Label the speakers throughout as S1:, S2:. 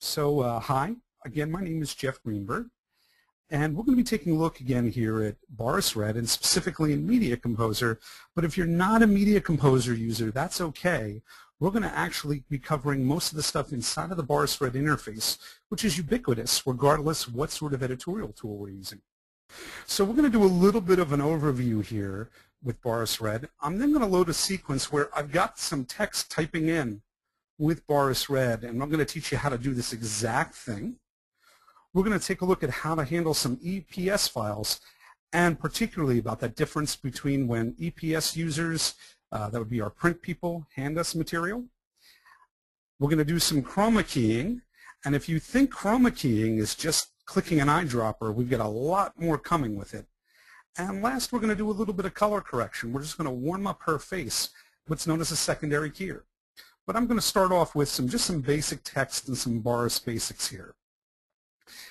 S1: Hi, again, my name is Jeff Greenberg, and we're going to be taking a look again here at Boris RED, and specifically in Media Composer. But if you're not a Media Composer user, that's okay. We're going to actually be covering most of the stuff inside of the Boris RED interface, which is ubiquitous, regardless of what sort of editorial tool we're using. So we're going to do a little bit of an overview here with Boris RED. I'm then going to load a sequence where I've got some text typing in with Boris RED, and I'm going to teach you how to do this exact thing. We're going to take a look at how to handle some EPS files, and particularly about that difference between when EPS users, that would be our print people, hand us material. We're going to do some Chroma Keying, and if you think Chroma Keying is just clicking an eyedropper, we've got a lot more coming with it. And last, we're going to do a little bit of color correction. We're just going to warm up her face, what's known as a secondary keyer. But I'm going to start off with just some basic text and some Boris basics here.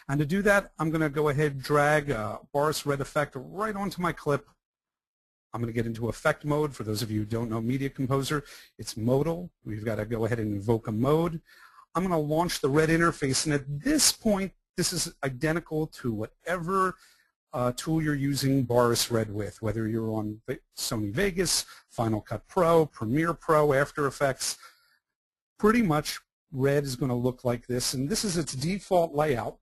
S1: And to do that, I'm going to go ahead and drag a Boris RED effect right onto my clip. I'm going to get into effect mode. For those of you who don't know Media Composer, it's modal. We've got to go ahead and invoke a mode. I'm going to launch the RED interface, and at this point, this is identical to whatever tool you're using Boris RED with, whether you're on Sony Vegas, Final Cut Pro, Premiere Pro, After Effects. Pretty much RED is going to look like this, and this is its default layout.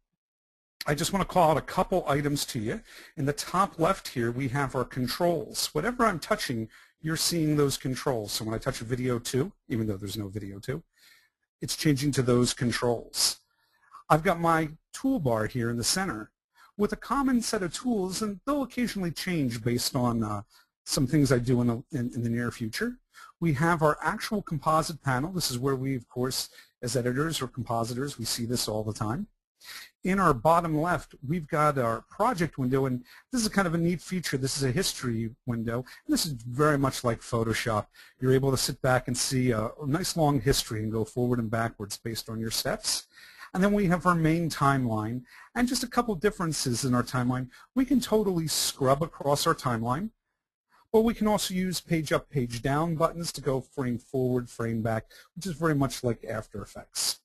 S1: I just want to call out a couple items to you. In the top left here, we have our controls. Whatever I'm touching, you're seeing those controls. So when I touch video 2, even though there's no video 2, it's changing to those controls. I've got my toolbar here in the center with a common set of tools, and they'll occasionally change based on some things I do in the near future. We have our actual composite panel. This is where we, of course, as editors or compositors, we see this all the time. In our bottom left, we've got our project window, and this is kind of a neat feature. This is a history window, and this is very much like Photoshop. You're able to sit back and see a nice long history and go forward and backwards based on your steps. And then we have our main timeline, and just a couple differences in our timeline. We can totally scrub across our timeline, but we can also use page up, page down buttons to go frame forward, frame back, which is very much like After Effects.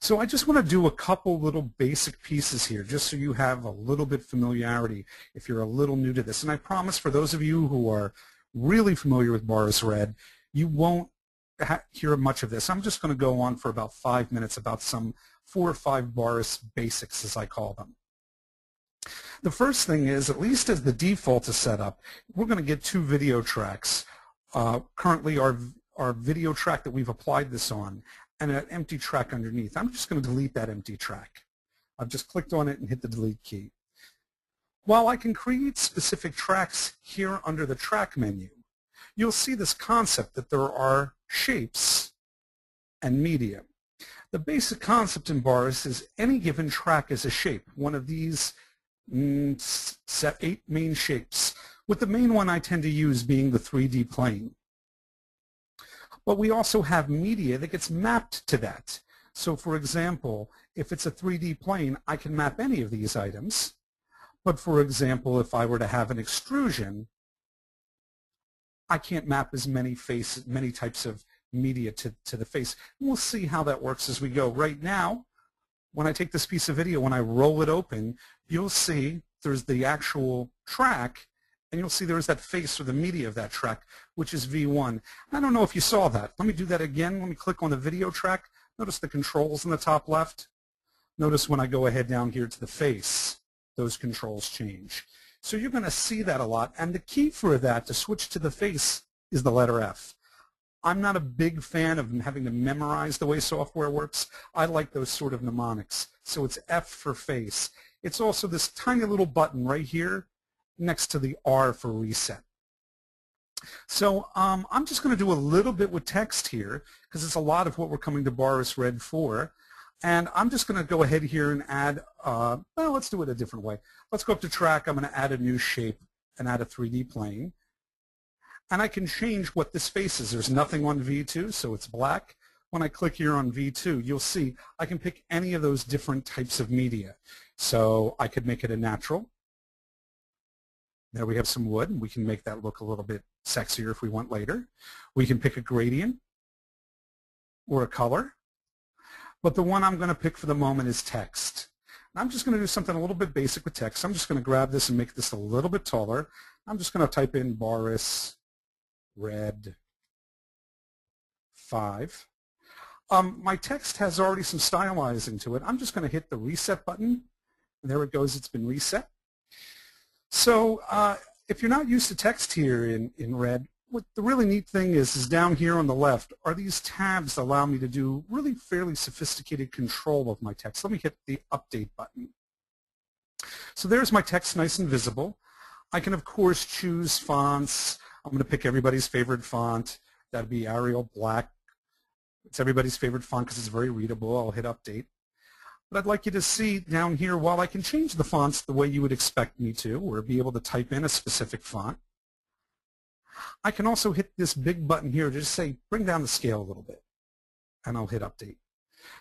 S1: So I just want to do a couple little basic pieces here, just so you have a little bit familiarity if you're a little new to this. And I promise for those of you who are really familiar with Boris RED, you won't hear much of this. I'm just going to go on for about 5 minutes about some 4 or 5 Boris basics, as I call them. The first thing is, at least as the default is set up, we're going to get 2 video tracks. Currently our video track that we've applied this on, and an empty track underneath. I'm just going to delete that empty track. I've just clicked on it and hit the delete key. While I can create specific tracks here under the track menu, you'll see this concept that there are shapes and media. The basic concept in Boris is any given track is a shape, one of these 8 main shapes, with the main one I tend to use being the 3D plane. But we also have media that gets mapped to that. So for example, if it's a 3D plane, I can map any of these items. But for example, if I were to have an extrusion, I can't map as many types of media to the face. And we'll see how that works as we go. Right now, when I take this piece of video, when I roll it open, you'll see there's the actual track, and you'll see there's that face or the media of that track, which is V1. I don't know if you saw that. Let me do that again. Let me click on the video track. Notice the controls in the top left. Notice when I go ahead down here to the face, those controls change. So you're going to see that a lot, and the key for that to switch to the face is the letter F. I'm not a big fan of having to memorize the way software works. I like those sort of mnemonics. So it's F for face. It's also this tiny little button right here next to the R for reset. So I'm just going to do a little bit with text here because it's a lot of what we're coming to Boris RED for. And I'm just going to go ahead here and add, well, let's do it a different way. Let's go up to track. I'm going to add a new shape and add a 3D plane. And I can change what this face is. There's nothing on V2, so it's black. When I click here on V2, you'll see I can pick any of those different types of media. So I could make it a natural. There we have some wood, and we can make that look a little bit sexier if we want later. We can pick a gradient or a color. but the one I'm going to pick for the moment is text. And I'm just going to do something a little bit basic with text. I'm just going to grab this and make this a little bit taller. I'm just going to type in Boris RED 5. My text has already some stylizing to it. I'm just going to hit the reset button. And there it goes. It's been reset. So if you're not used to text here in RED, what the really neat thing is down here on the left are these tabs that allow me to do really fairly sophisticated control of my text. Let me hit the update button. So there's my text nice and visible. I can, of course, choose fonts. I'm going to pick everybody's favorite font. That'd be Arial Black. It's everybody's favorite font because it's very readable. I'll hit update. But I'd like you to see down here, while I can change the fonts the way you would expect me to, or be able to type in a specific font, I can also hit this big button here to just say, bring down the scale a little bit, and I'll hit update.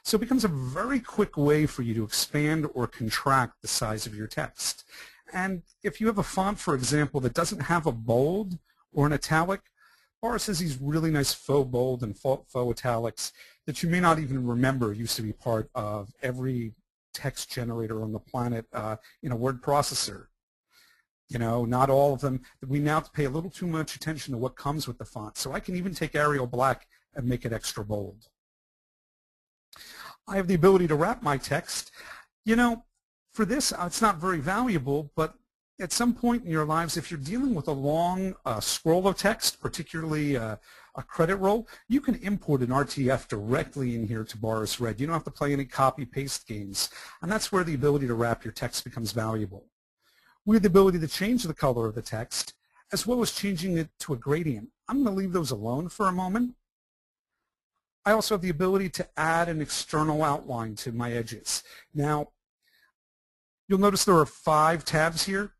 S1: So it becomes a very quick way for you to expand or contract the size of your text. And if you have a font, for example, that doesn't have a bold or an italic, Boris has these really nice faux bold and faux italics that you may not even remember used to be part of every text generator on the planet in a word processor. You know, not all of them. We now have to pay a little too much attention to what comes with the font. So I can even take Arial Black and make it extra bold. I have the ability to wrap my text. You know, for this, it's not very valuable, but at some point in your lives, if you're dealing with a long scroll of text, particularly a credit roll, you can import an RTF directly in here to Boris RED. You don't have to play any copy-paste games. And that's where the ability to wrap your text becomes valuable. We have the ability to change the color of the text, as well as changing it to a gradient. I'm going to leave those alone for a moment. I also have the ability to add an external outline to my edges. Now, you'll notice there are 5 tabs here.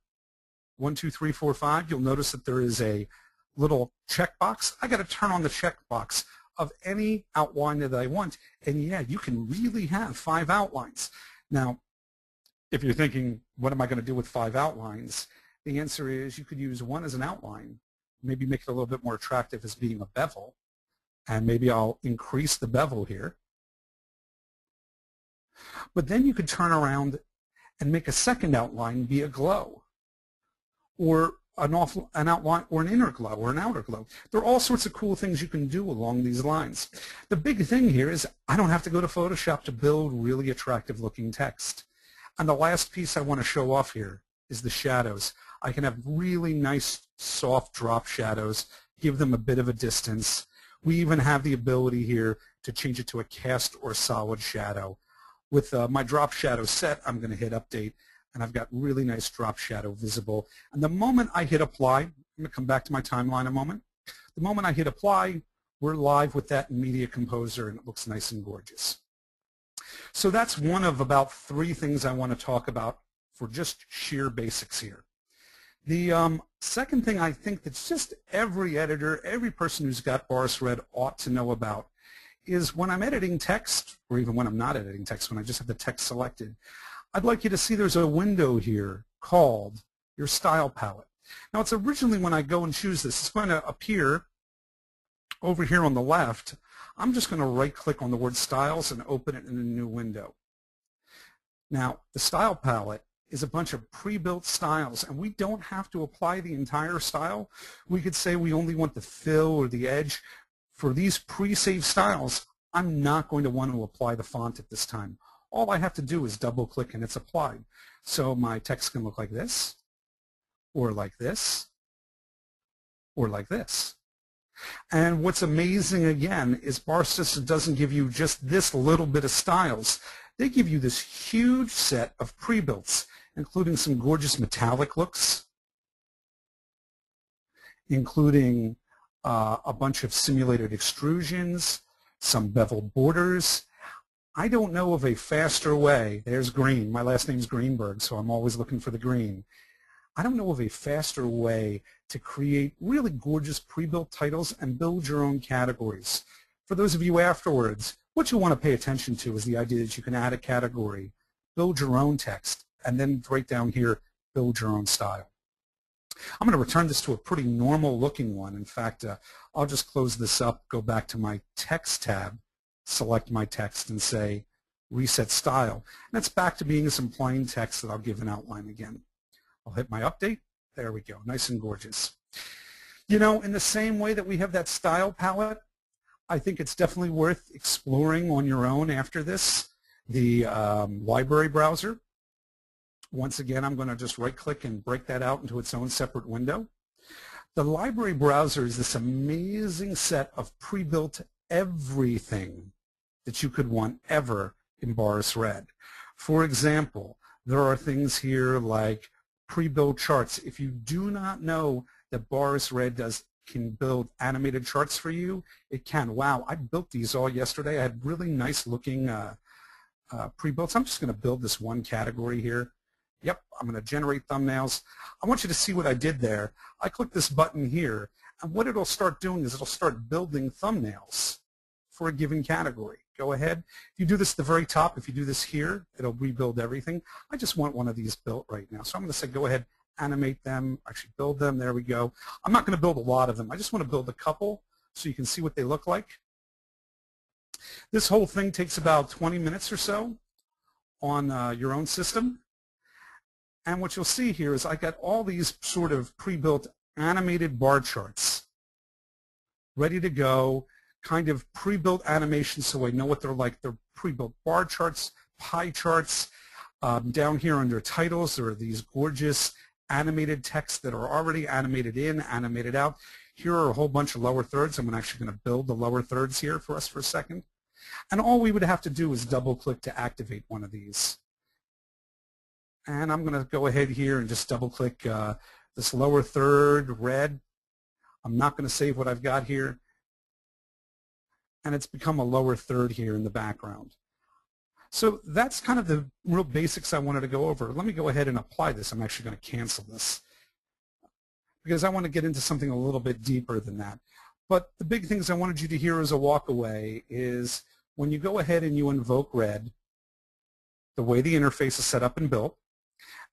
S1: 1, 2, 3, 4, 5. You'll notice that there is a little checkbox. I got to turn on the checkbox of any outline that I want. And yeah, you can really have 5 outlines. Now, if you're thinking, what am I going to do with 5 outlines? The answer is you could use one as an outline, maybe make it a little bit more attractive as being a bevel, and maybe I'll increase the bevel here. But then you could turn around and make a second outline be a glow, or an outline, or an inner glow, or an outer glow. There are all sorts of cool things you can do along these lines. The big thing here is I don't have to go to Photoshop to build really attractive looking text. And the last piece I want to show off here is the shadows. I can have really nice soft drop shadows, give them a bit of a distance. We even have the ability here to change it to a cast or solid shadow. With my drop shadow set, I'm going to hit update, and I've got really nice drop shadow visible. And the moment I hit apply, I'm going to come back to my timeline a moment. The moment I hit apply, we're live with that in Media Composer, and it looks nice and gorgeous. So that's one of about 3 things I want to talk about for just sheer basics here. The second thing I think that's just every editor, every person who's got Boris RED ought to know about is when I'm editing text, or even when I'm not editing text, when I just have the text selected, I'd like you to see there's a window here called your style palette. Now it's originally, when I go and choose this, it's going to appear over here on the left. I'm just going to right-click on the word styles and open it in a new window. Now, the style palette is a bunch of pre-built styles, and we don't have to apply the entire style. We could say we only want the fill or the edge. For these pre-saved styles, I'm not going to want to apply the font at this time. All I have to do is double-click and it's applied. So my text can look like this, or like this, or like this. And what's amazing, again, is Boris doesn't give you just this little bit of styles. They give you this huge set of pre-builts, including some gorgeous metallic looks, including a bunch of simulated extrusions, some beveled borders. I don't know of a faster way. There's green. My last name's Greenberg, so I'm always looking for the green. I don't know of a faster way to create really gorgeous pre-built titles and build your own categories. For those of you afterwards, what you want to pay attention to is the idea that you can add a category, build your own text, and then right down here, build your own style. I'm going to return this to a pretty normal looking one. In fact, I'll just close this up, go back to my text tab, select my text, and say reset style. And that's back to being some plain text that I'll give an outline again. I'll hit my update. There we go, nice and gorgeous. You know, in the same way that we have that style palette, I think it's definitely worth exploring on your own after this, the library browser. Once again, I'm going to just right-click and break that out into its own separate window. The library browser is this amazing set of pre-built everything that you could want ever in Boris RED. For example, there are things here like pre-built charts. If you do not know that Boris RED can build animated charts for you, it can. Wow, I built these all yesterday. I had really nice looking pre-builts. I'm just going to build this one category here. Yep, I'm going to generate thumbnails. I want you to see what I did there. I click this button here, and what it'll start doing is it'll start building thumbnails for a given category. Go ahead. If you do this at the very top, if you do this here, it'll rebuild everything. I just want one of these built right now. So I'm going to say go ahead, animate them, actually build them. There we go. I'm not going to build a lot of them. I just want to build a couple so you can see what they look like. This whole thing takes about 20 minutes or so on your own system. And what you'll see here is I got all these sort of pre-built animated bar charts ready to go, kind of pre-built animations so I know what they're like. They're pre-built bar charts, pie charts. Down here under titles, there are these gorgeous animated texts that are already animated in, animated out. Here are a whole bunch of lower thirds. I'm actually going to build the lower thirds here for us for a second. And all we would have to do is double-click to activate one of these. And I'm going to go ahead here and just double-click this lower third, red. I'm not going to save what I've got here. And it's become a lower third here in the background. So that's kind of the real basics I wanted to go over. Let me go ahead and apply this. I'm actually going to cancel this because I want to get into something a little bit deeper than that. But the big things I wanted you to hear as a walk away is when you go ahead and you invoke RED, the way the interface is set up and built.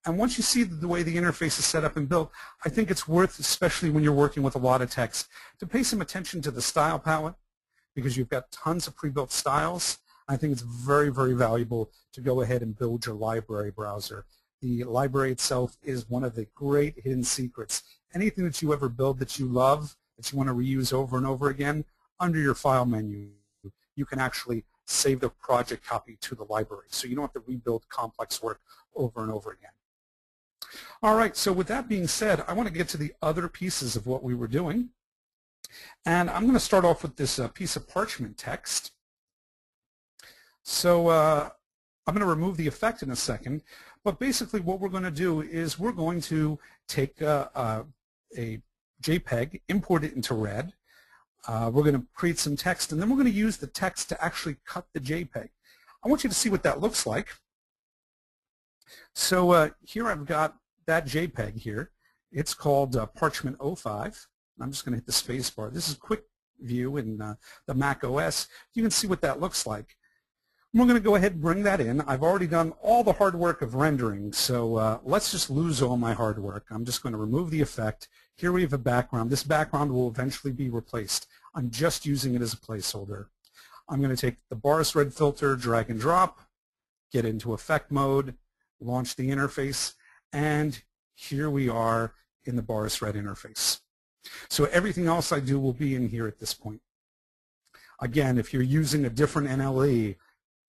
S1: And once you see the way the interface is set up and built, I think it's worth, especially when you're working with a lot of text, to pay some attention to the style palette because you've got tons of pre-built styles. I think it's very, very valuable to go ahead and build your library browser. The library itself is one of the great hidden secrets. Anything that you ever build that you love, that you want to reuse over and over again, under your file menu, you can actually save the project copy to the library. So you don't have to rebuild complex work over and over again. All right, so with that being said, I want to get to the other pieces of what we were doing. And I'm going to start off with this piece of parchment text. So I'm going to remove the effect in a second. But basically what we're going to do is we're going to take a JPEG, import it into RED. We're going to create some text, and then we're going to use the text to actually cut the JPEG. I want you to see what that looks like. So here I've got that JPEG here. It's called Parchment 05. I'm just going to hit the space bar. This is quick view in the Mac OS. You can see what that looks like. We're going to go ahead and bring that in. I've already done all the hard work of rendering, so let's just lose all my hard work. I'm just going to remove the effect. Here we have a background. This background will eventually be replaced. I'm just using it as a placeholder. I'm going to take the Boris RED filter, drag and drop, get into effect mode, launch the interface, and here we are in the Boris RED interface. So everything else I do will be in here at this point. Again, if you're using a different NLE,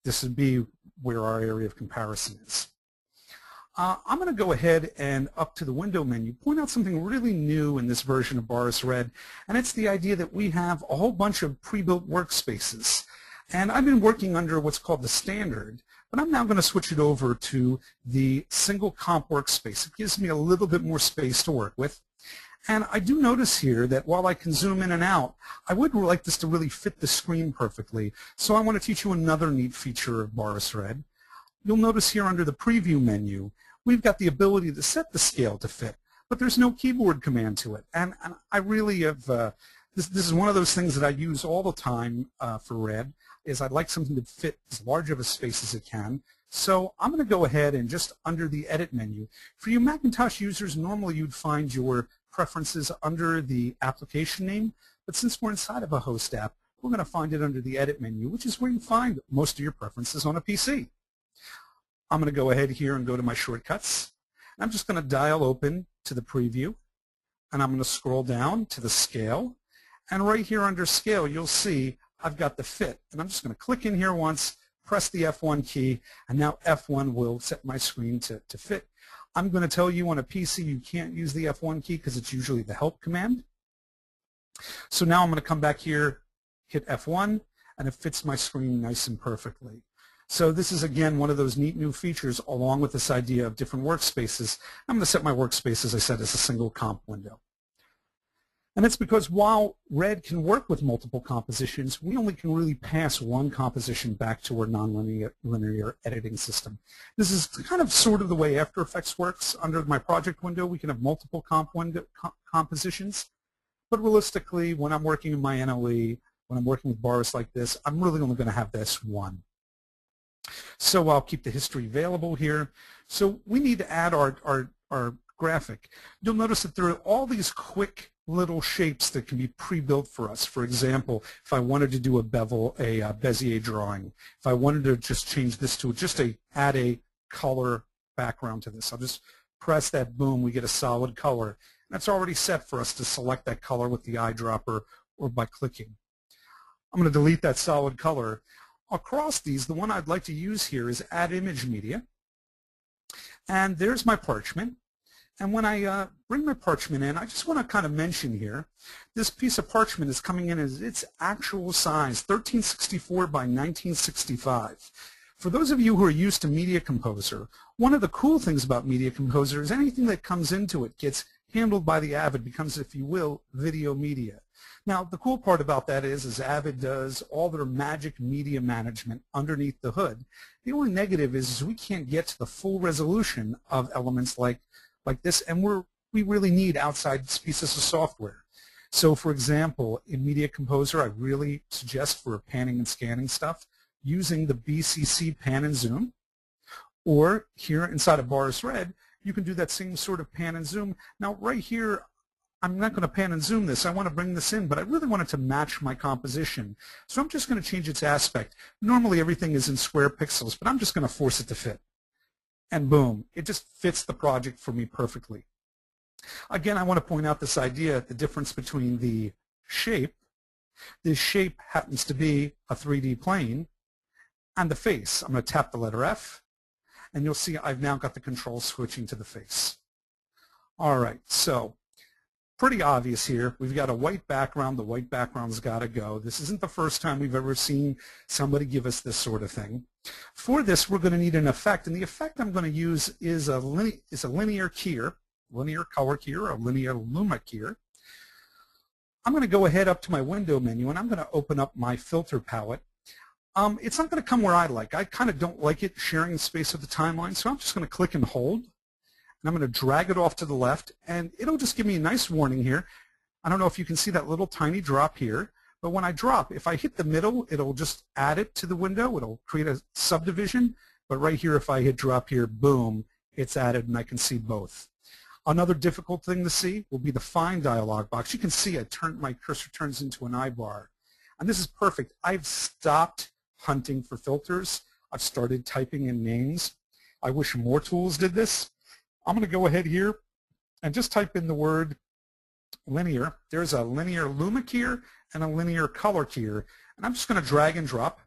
S1: this would be where our area of comparison is. I'm going to go ahead and up to the window menu, point out something really new in this version of Boris RED, and it's the idea that we have a whole bunch of pre-built workspaces. And I've been working under what's called the standard, but I'm now going to switch it over to the single comp workspace. It gives me a little bit more space to work with. And I do notice here that while I can zoom in and out, I would like this to really fit the screen perfectly. So I want to teach you another neat feature of Boris RED. You'll notice here under the preview menu, we've got the ability to set the scale to fit, but there's no keyboard command to it. And I really have, this is one of those things that I use all the time for RED, is I'd like something to fit as large of a space as it can. So I'm going to go ahead and just under the edit menu. For you Macintosh users, normally you'd find your preferences under the application name, but since we're inside of a host app, we're going to find it under the Edit menu, which is where you find most of your preferences on a PC. I'm going to go ahead here and go to my shortcuts. I'm just going to dial open to the preview, and I'm going to scroll down to the scale. And right here under scale, you'll see I've got the fit. And I'm just going to click in here once, press the F1 key, and now F1 will set my screen to fit. I'm going to tell you on a PC you can't use the F1 key because it's usually the help command. So now I'm going to come back here, hit F1, and it fits my screen nice and perfectly. So this is, again, one of those neat new features along with this idea of different workspaces. I'm going to set my workspace, as I said, as a single comp window. And it's because while RED can work with multiple compositions, we only can really pass one composition back to our nonlinear editing system. This is kind of sort of the way After Effects works. Under my project window, we can have multiple compositions. But realistically, when I'm working in my NLE, when I'm working with Boris like this, I'm really only going to have this one. So I'll keep the history available here. So we need to add our graphic. You'll notice that there are all these quick little shapes that can be pre-built for us. For example, if I wanted to do a Bezier drawing, if I wanted to just change this to add a color background to this, I'll just press that, boom, we get a solid color. That's already set for us to select that color with the eyedropper or by clicking. I'm going to delete that solid color. Across these, the one I'd like to use here is Add Image Media. And there's my parchment. And when I bring my parchment in, I just want to kind of mention here, this piece of parchment is coming in as its actual size, 1364 by 1965. For those of you who are used to Media Composer, one of the cool things about Media Composer is anything that comes into it gets handled by the Avid, becomes, if you will, video media. Now, the cool part about that is Avid does all their magic media management underneath the hood. The only negative is we can't get to the full resolution of elements like this, and we really need outside pieces of software. So, for example, in Media Composer, I really suggest for panning and scanning stuff using the BCC pan and zoom, or here inside of Boris RED, you can do that same sort of pan and zoom. Now, right here, I'm not going to pan and zoom this. I want to bring this in, but I really want it to match my composition. So I'm just going to change its aspect. Normally, everything is in square pixels, but I'm just going to force it to fit. And boom, it just fits the project for me perfectly. Again, I want to point out this idea, the difference between the shape. This shape happens to be a 3D plane, and the face. I'm going to tap the letter F, and you'll see I've now got the control switching to the face. All right, so pretty obvious here. We've got a white background. The white background's got to go. This isn't the first time we've ever seen somebody give us this sort of thing. For this, we're going to need an effect, and the effect I'm going to use is a linear keyer, linear color keyer, a linear luma keyer. I'm going to go ahead up to my window menu, and I'm going to open up my filter palette. It's not going to come where I like. I kind of don't like it sharing space with the timeline, so I'm just going to click and hold. And I'm going to drag it off to the left, and it'll just give me a nice warning here. I don't know if you can see that little tiny drop here, but when I drop, if I hit the middle, it'll just add it to the window. It'll create a subdivision, but right here, if I hit drop here, boom, it's added, and I can see both. Another difficult thing to see will be the Find dialog box. You can see my cursor turns into an eyebar, and this is perfect. I've stopped hunting for filters. I've started typing in names. I wish more tools did this. I'm going to go ahead here and just type in the word linear. There's a linear luma keyer and a linear color keyer, and I'm just going to drag and drop.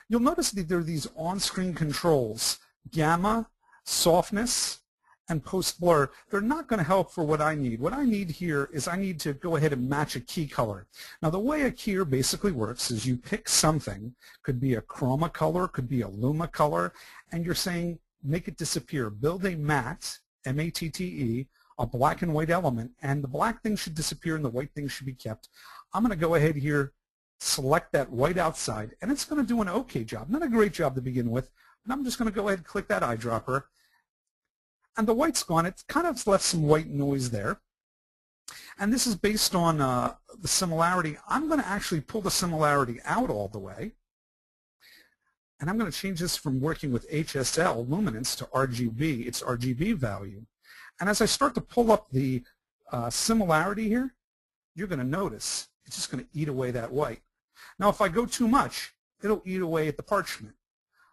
S1: You'll notice that there are these on-screen controls, gamma, softness, and post-blur. They're not going to help for what I need. What I need here is I need to go ahead and match a key color. Now, the way a keyer basically works is you pick something, could be a chroma color, could be a luma color, and you're saying, make it disappear. Build a matte, M-A-T-T-E, a black and white element, and the black thing should disappear and the white thing should be kept. I'm going to go ahead here, select that white outside, and it's going to do an okay job. Not a great job to begin with, but I'm just going to go ahead and click that eyedropper. And the white's gone. It's kind of left some white noise there. And this is based on the similarity. I'm going to actually pull the similarity out all the way. And I'm going to change this from working with HSL, luminance, to RGB, its RGB value. And as I start to pull up the similarity here, you're going to notice it's just going to eat away that white. Now if I go too much, it'll eat away at the parchment.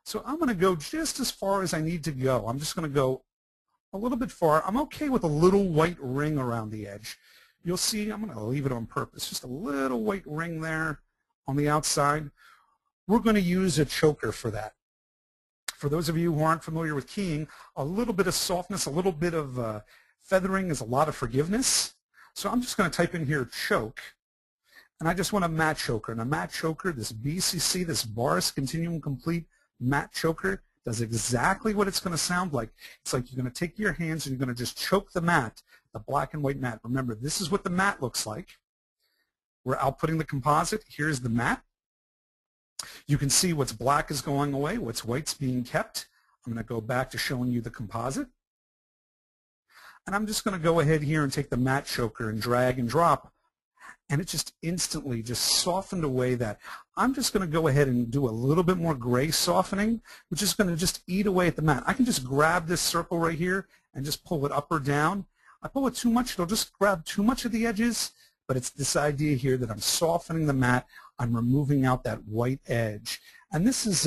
S1: So I'm going to go just as far as I need to go. I'm just going to go a little bit far. I'm okay with a little white ring around the edge. You'll see I'm going to leave it on purpose. Just a little white ring there on the outside. We're going to use a choker for that. For those of you who aren't familiar with keying, a little bit of softness, a little bit of feathering is a lot of forgiveness. So I'm just going to type in here choke. And I just want a matte choker. And a matte choker, this BCC, this Boris Continuum Complete matte choker, does exactly what it's going to sound like. It's like you're going to take your hands and you're going to just choke the matte, the black and white matte. Remember, this is what the matte looks like. We're outputting the composite. Here's the matte. You can see what's black is going away, what's white's being kept. I'm going to go back to showing you the composite. And I'm just going to go ahead here and take the matte choker and drag and drop. And it just instantly just softened away that. I'm just going to go ahead and do a little bit more gray softening, which is going to just eat away at the matte. I can just grab this circle right here and just pull it up or down. I pull it too much, it'll just grab too much of the edges, but it's this idea here that I'm softening the matte, I'm removing out that white edge. And this is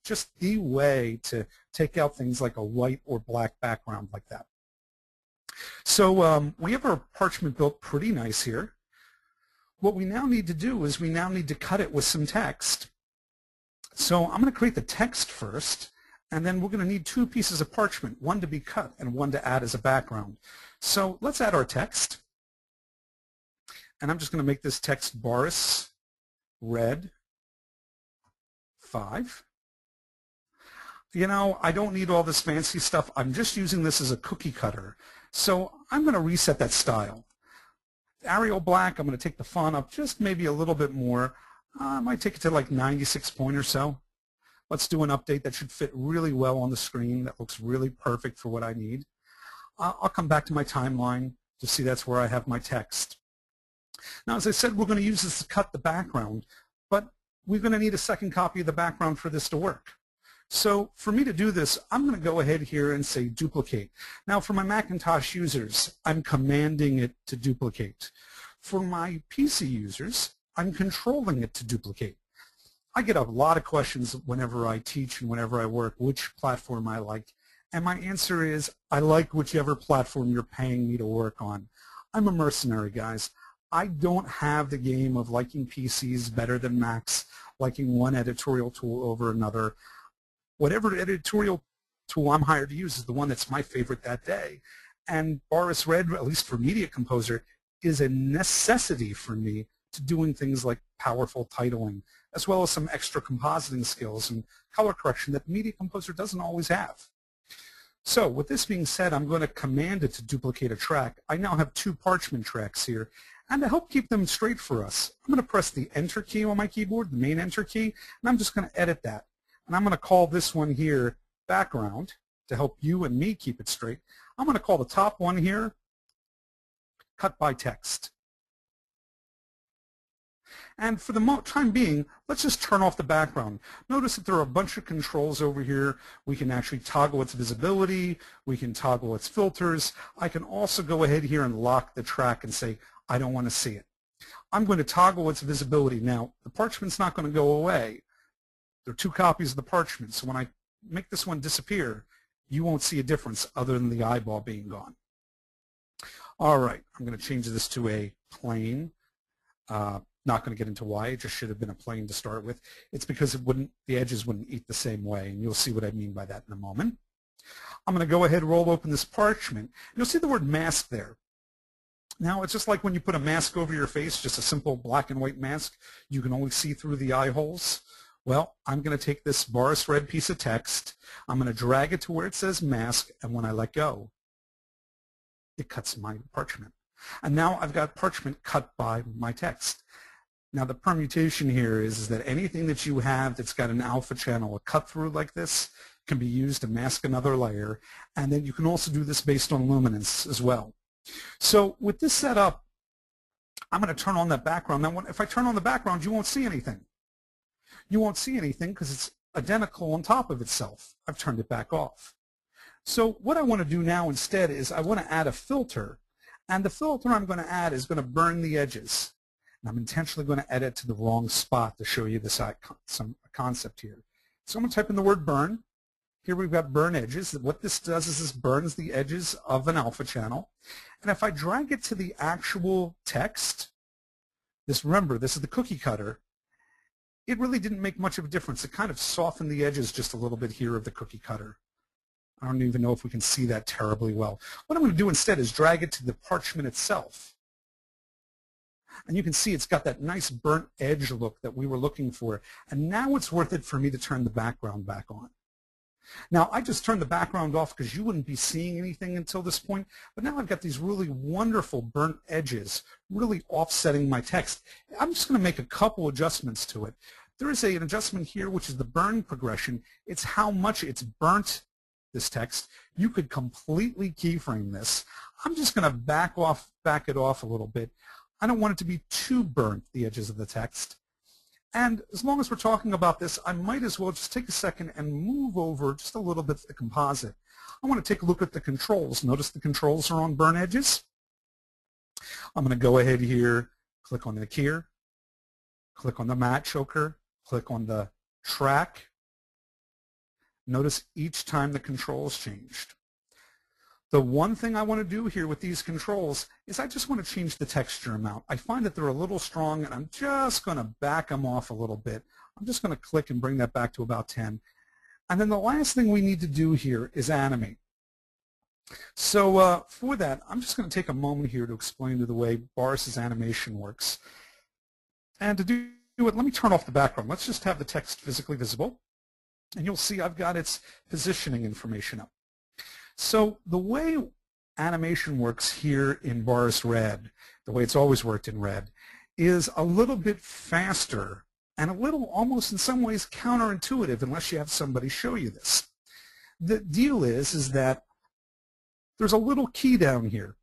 S1: just the way to take out things like a white or black background like that. So we have our parchment built pretty nice here. What we now need to do is we now need to cut it with some text. So I'm going to create the text first, and then we're going to need two pieces of parchment, one to be cut and one to add as a background. So let's add our text. And I'm just going to make this text Boris RED 5. You know, I don't need all this fancy stuff. I'm just using this as a cookie cutter. So I'm going to reset that style. Arial black, I'm going to take the font up just maybe a little bit more. I might take it to like 96 point or so. Let's do an update that should fit really well on the screen. That looks really perfect for what I need. I'll come back to my timeline to see that's where I have my text. Now, as I said, we're going to use this to cut the background, but we're going to need a second copy of the background for this to work. So for me to do this, I'm going to go ahead here and say duplicate. Now for my Macintosh users, I'm commanding it to duplicate. For my PC users, I'm controlling it to duplicate. I get a lot of questions whenever I teach and whenever I work, which platform I like. And my answer is, I like whichever platform you're paying me to work on. I'm a mercenary, guys. I don't have the game of liking PCs better than Macs, liking one editorial tool over another. Whatever editorial tool I'm hired to use is the one that's my favorite that day. And Boris RED, at least for Media Composer, is a necessity for me to doing things like powerful titling, as well as some extra compositing skills and color correction that Media Composer doesn't always have. So with this being said, I'm going to command it to duplicate a track. I now have two parchment tracks here. And to help keep them straight for us, I'm going to press the Enter key on my keyboard, the main Enter key, and I'm just going to edit that. And I'm going to call this one here background to help you and me keep it straight. I'm going to call the top one here cut by text. And for the time being, let's just turn off the background. Notice that there are a bunch of controls over here. We can actually toggle its visibility. We can toggle its filters. I can also go ahead here and lock the track and say, I don't want to see it. I'm going to toggle its visibility. Now, the parchment's not going to go away. There are two copies of the parchment, so when I make this one disappear, you won't see a difference other than the eyeball being gone. All right, I'm going to change this to a plain. Not going to get into why. It just should have been a plain to start with. It's because the edges wouldn't eat the same way, and you'll see what I mean by that in a moment. I'm going to go ahead and roll open this parchment. You'll see the word mask there. Now, it's just like when you put a mask over your face, just a simple black and white mask. You can only see through the eye holes. Well, I'm going to take this Boris RED piece of text. I'm going to drag it to where it says mask, and when I let go, it cuts my parchment. And now I've got parchment cut by my text. Now the permutation here is that anything that you have that's got an alpha channel, a cut through like this, can be used to mask another layer. And then you can also do this based on luminance as well. So with this set up, I'm going to turn on that background. Now if I turn on the background, you won't see anything. You won't see anything because it's identical on top of itself. I've turned it back off. So what I want to do now instead is I want to add a filter. And the filter I'm going to add is going to burn the edges. And I'm intentionally going to edit to the wrong spot to show you this some concept here. So I'm going to type in the word burn. Here we've got burn edges. What this does is this burns the edges of an alpha channel. And if I drag it to the actual text, remember, this is the cookie cutter, it really didn't make much of a difference. It kind of softened the edges just a little bit here of the cookie cutter. I don't even know if we can see that terribly well. What I'm going to do instead is drag it to the parchment itself. And you can see it's got that nice burnt edge look that we were looking for. And now it's worth it for me to turn the background back on. Now, I just turned the background off because you wouldn't be seeing anything until this point, but now I've got these really wonderful burnt edges really offsetting my text. I'm just going to make a couple adjustments to it. There is an adjustment here, which is the burn progression. It's how much it's burnt, this text. You could completely keyframe this. I'm just going to back it off a little bit. I don't want it to be too burnt, the edges of the text. And as long as we're talking about this, I might as well just take a second and move over just a little bit to the composite. I want to take a look at the controls. Notice the controls are on burn edges. I'm going to go ahead here, click on the keyer, click on the matte choker, click on the track. Notice each time the controls changed. The one thing I want to do here with these controls is I just want to change the texture amount. I find that they're a little strong, and I'm just going to back them off a little bit. I'm just going to click and bring that back to about 10. And then the last thing we need to do here is animate. So for that, I'm just going to take a moment here to explain the way Boris's animation works. And to do it, let me turn off the background. Let's just have the text physically visible. And you'll see I've got its positioning information up. So the way animation works here in Boris RED, the way it's always worked in RED, is a little bit faster and a little almost in some ways counterintuitive unless you have somebody show you this. The deal is that there's a little key down here,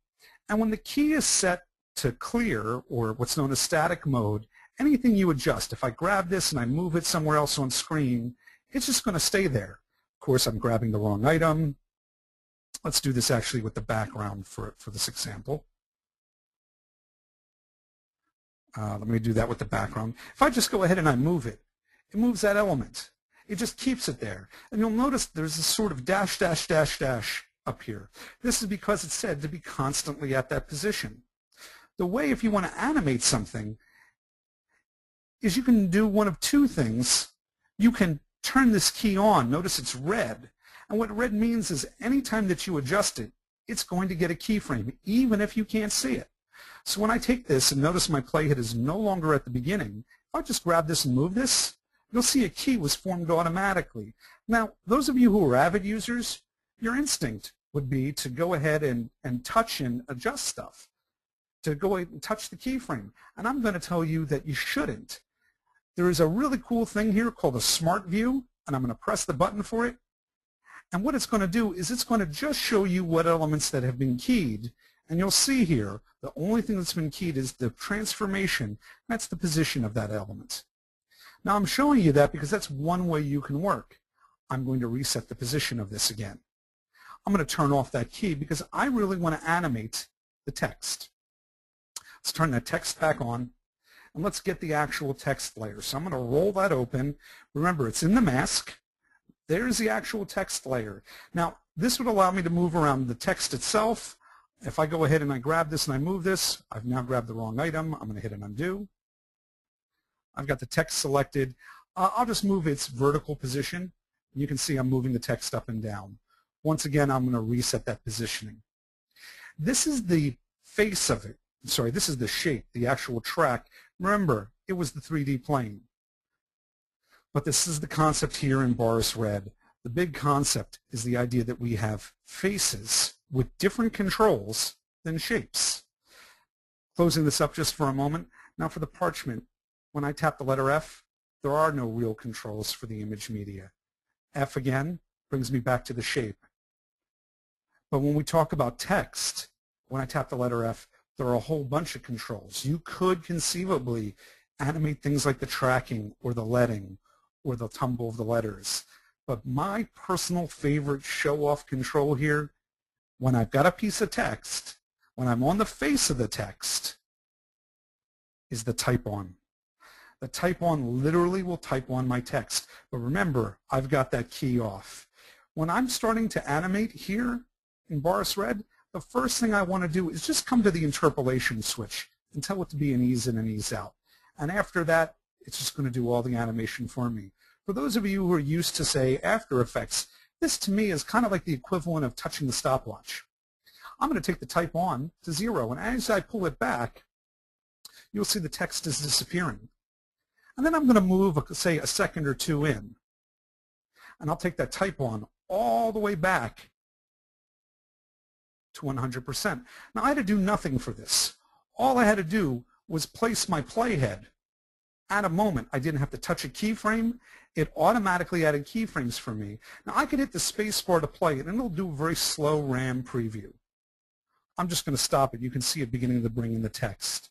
S1: and when the key is set to clear, or what's known as static mode, anything you adjust, if I grab this and I move it somewhere else on screen, it's just going to stay there. Of course, I'm grabbing the wrong item. Let's do this actually with the background for this example. Let me do that with the background. If I just go ahead and I move it, it moves that element. It just keeps it there. And you'll notice there's this sort of dash, dash, dash, dash up here. This is because it's said to be constantly at that position. The way if you want to animate something is you can do one of two things. You can turn this key on. Notice it's red. And what red means is anytime that you adjust it, it's going to get a keyframe, even if you can't see it. So when I take this and notice my playhead is no longer at the beginning, if I just grab this and move this, you'll see a key was formed automatically. Now, those of you who are Avid users, your instinct would be to go ahead and touch and adjust stuff, to go ahead and touch the keyframe. And I'm going to tell you that you shouldn't. There is a really cool thing here called a Smart View, and I'm going to press the button for it. And what it's going to do is it's going to just show you what elements that have been keyed. And you'll see here, the only thing that's been keyed is the transformation. That's the position of that element. Now I'm showing you that because that's one way you can work. I'm going to reset the position of this again. I'm going to turn off that key because I really want to animate the text. Let's turn that text back on. And let's get the actual text layer. So I'm going to roll that open. Remember, it's in the mask. There's the actual text layer. Now, this would allow me to move around the text itself. If I go ahead and I grab this and I move this, I've now grabbed the wrong item. I'm going to hit an undo. I've got the text selected. I'll just move its vertical position. You can see I'm moving the text up and down. Once again, I'm going to reset that positioning. This is the face of it. Sorry, this is the shape, the actual track. Remember, it was the 3D plane. But this is the concept here in Boris RED. The big concept is the idea that we have faces with different controls than shapes. Closing this up just for a moment. Now for the parchment, when I tap the letter F, there are no real controls for the image media. F again brings me back to the shape. But when we talk about text, when I tap the letter F, there are a whole bunch of controls. You could conceivably animate things like the tracking or the leading or the tumble of the letters. But my personal favorite show-off control here, when I've got a piece of text, when I'm on the face of the text, is the type on. The type on literally will type on my text. But remember, I've got that key off. When I'm starting to animate here in Boris RED, the first thing I want to do is just come to the interpolation switch and tell it to be an ease in and ease out. And after that, it's just going to do all the animation for me. For those of you who are used to, say, After Effects, this to me is kind of like the equivalent of touching the stopwatch. I'm going to take the type on to 0, and as I pull it back, you'll see the text is disappearing. And then I'm going to move, say, a second or two in. And I'll take that type on all the way back to 100%. Now, I had to do nothing for this. All I had to do was place my playhead at a moment. I didn't have to touch a keyframe. It automatically added keyframes for me. Now, I could hit the space bar to play it, and it'll do a very slow RAM preview. I'm just going to stop it. You can see it beginning to bring in the text.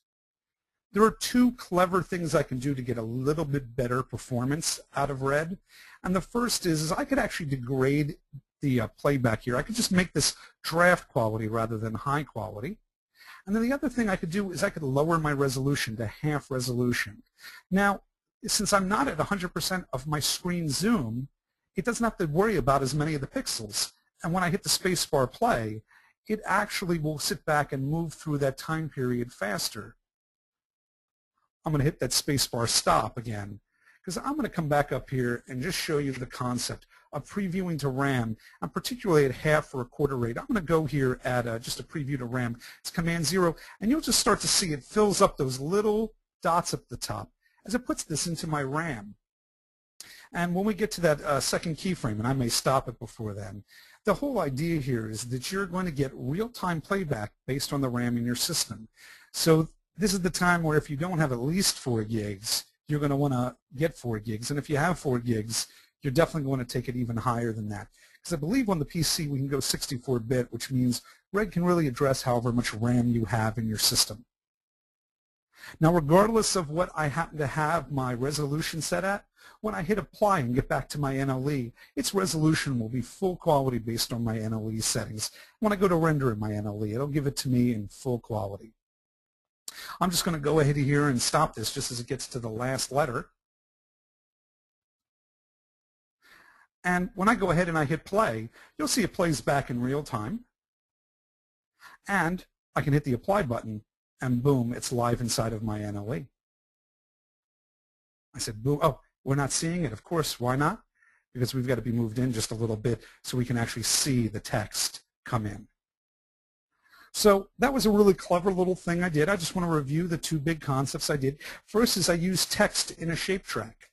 S1: There are two clever things I can do to get a little bit better performance out of RED. And the first is I could actually degrade the playback here. I could just make this draft quality rather than high quality. And then the other thing I could do is I could lower my resolution to half resolution. Now, since I'm not at 100% of my screen zoom, it doesn't have to worry about as many of the pixels. And when I hit the spacebar play, it actually will sit back and move through that time period faster. I'm going to hit that spacebar stop again, because I'm going to come back up here and just show you the concept of previewing to RAM, and particularly at half or a quarter rate. I'm going to go here at just a preview to RAM. It's Command 0, and you'll just start to see it fills up those little dots at the top as it puts this into my RAM. And when we get to that second keyframe, and I may stop it before then, the whole idea here is that you're going to get real-time playback based on the RAM in your system. So this is the time where if you don't have at least 4 gigs, you're going to want to get 4 gigs. And if you have 4 gigs, you're definitely going to take it even higher than that. Because I believe on the PC we can go 64-bit, which means RED can really address however much RAM you have in your system. Now, regardless of what I happen to have my resolution set at, when I hit apply and get back to my NLE, its resolution will be full quality based on my NLE settings. When I go to render in my NLE, it'll give it to me in full quality. I'm just going to go ahead here and stop this just as it gets to the last letter. And when I go ahead and I hit play, you'll see it plays back in real time. And I can hit the apply button, and boom, it's live inside of my NLE. I said, boom. Oh, we're not seeing it. Of course, why not? Because we've got to be moved in just a little bit so we can actually see the text come in. So that was a really clever little thing I did. I just want to review the two big concepts I did. First is I used text in a shape track.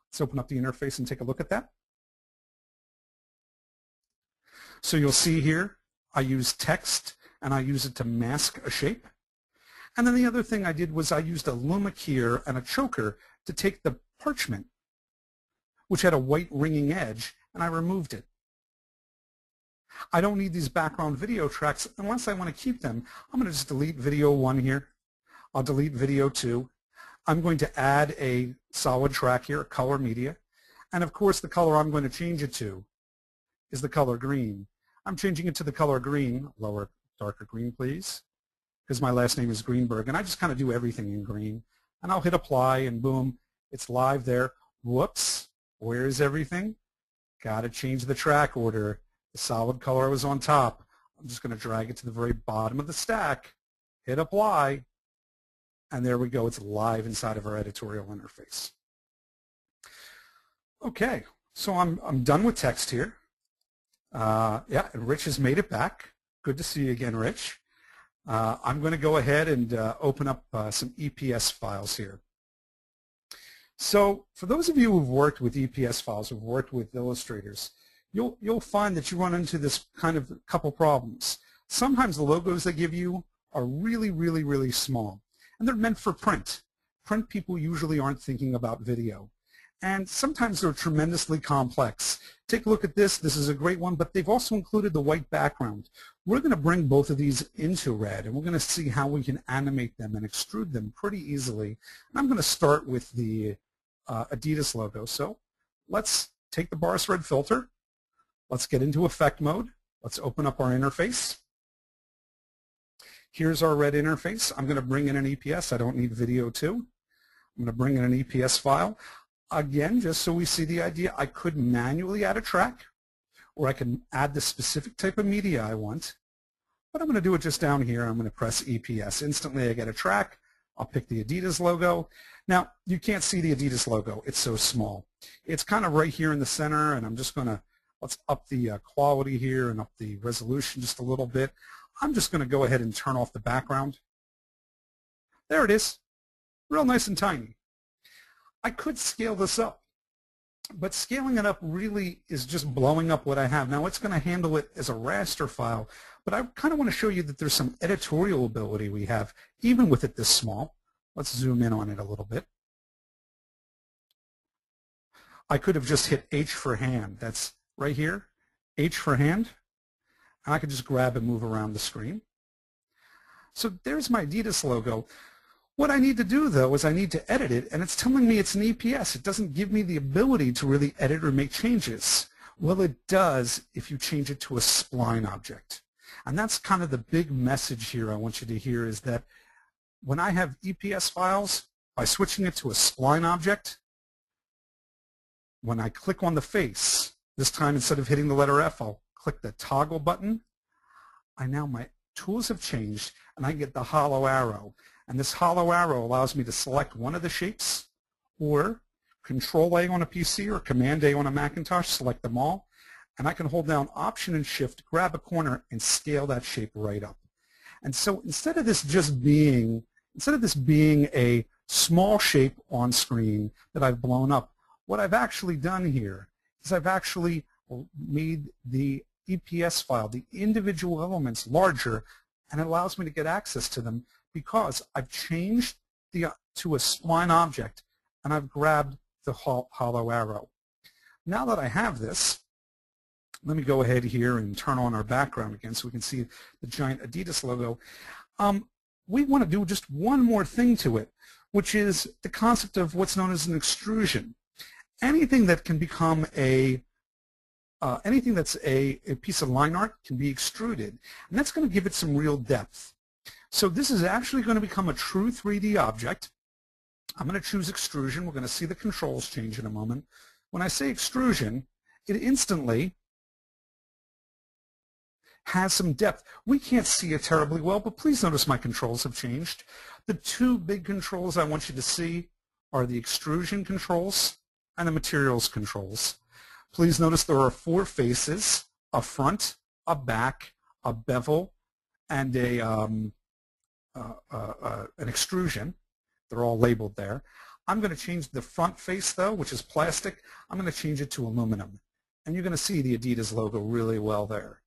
S1: Let's open up the interface and take a look at that. So you'll see here I use text and I use it to mask a shape. And then the other thing I did was I used a Chroma Keyer and a choker to take the parchment, which had a white ringing edge, and I removed it. I don't need these background video tracks unless I want to keep them. I'm going to just delete video 1 here. I'll delete video 2. I'm going to add a solid track here, a color media. And of course the color I'm going to change it to is the color green. I'm changing it to the color green, lower, darker green please, because my last name is Greenberg, and I just kind of do everything in green. And I'll hit apply and boom, it's live there. Whoops, where's everything? Got to change the track order. The solid color was on top. I'm just going to drag it to the very bottom of the stack, hit apply, and there we go. It's live inside of our editorial interface. Okay, so I'm done with text here. Yeah, and Rich has made it back. Good to see you again, Rich. I'm going to go ahead and open up some EPS files here. So for those of you who've worked with EPS files, who've worked with illustrators, you'll find that you run into this kind of couple problems. Sometimes the logos they give you are really, really, really small, and they're meant for print. Print people usually aren't thinking about video. And sometimes they're tremendously complex. Take a look at this. This is a great one, but they've also included the white background. We're going to bring both of these into RED, and we're going to see how we can animate them and extrude them pretty easily. And I'm going to start with the Adidas logo. So let's take the Boris RED filter. Let's get into effect mode. Let's open up our interface. Here's our red interface. I'm going to bring in an EPS. I don't need video too. I'm going to bring in an EPS file. Again, just so we see the idea, I could manually add a track, or I can add the specific type of media I want. But I'm going to do it just down here. I'm going to press EPS. Instantly I get a track. I'll pick the Adidas logo. Now, you can't see the Adidas logo. It's so small. It's kind of right here in the center, and I'm just going to, let's up the quality here and up the resolution just a little bit. I'm just going to go ahead and turn off the background. There it is. Real nice and tiny. I could scale this up, but scaling it up really is just blowing up what I have. Now, it's going to handle it as a raster file, but I kind of want to show you that there's some editorial ability we have, even with it this small. Let's zoom in on it a little bit. I could have just hit H for hand. That's right here, H for hand. And I could just grab and move around the screen. So there's my Adidas logo. What I need to do, though, is I need to edit it, and it's telling me it's an EPS. It doesn't give me the ability to really edit or make changes. Well, it does if you change it to a spline object. And that's kind of the big message here I want you to hear, is that when I have EPS files, by switching it to a spline object, when I click on the face, this time instead of hitting the letter F, I'll click the toggle button. My tools have changed, and I get the hollow arrow. And this hollow arrow allows me to select one of the shapes, or Control-A on a PC or Command-A on a Macintosh, select them all, and I can hold down Option and Shift, grab a corner, and scale that shape right up. And so instead of this being a small shape on screen that I've blown up, what I've actually done here is I've actually made the EPS file, the individual elements, larger, and it allows me to get access to them because I've changed to a spline object, and I've grabbed the hollow arrow. Now that I have this, let me go ahead here and turn on our background again so we can see the giant Adidas logo. We want to do just one more thing to it, which is the concept of what's known as an extrusion. Anything that can become anything that's a piece of line art can be extruded, and that's going to give it some real depth. So this is actually going to become a true 3D object. I'm going to choose extrusion. We're going to see the controls change in a moment. When I say extrusion, it instantly has some depth. We can't see it terribly well, but please notice my controls have changed. The two big controls I want you to see are the extrusion controls and the materials controls. Please notice there are 4 faces: a front, a back, a bevel, and an extrusion. They're all labeled there. I'm going to change the front face, though, which is plastic. I'm going to change it to aluminum. And you're going to see the Adidas logo really well there.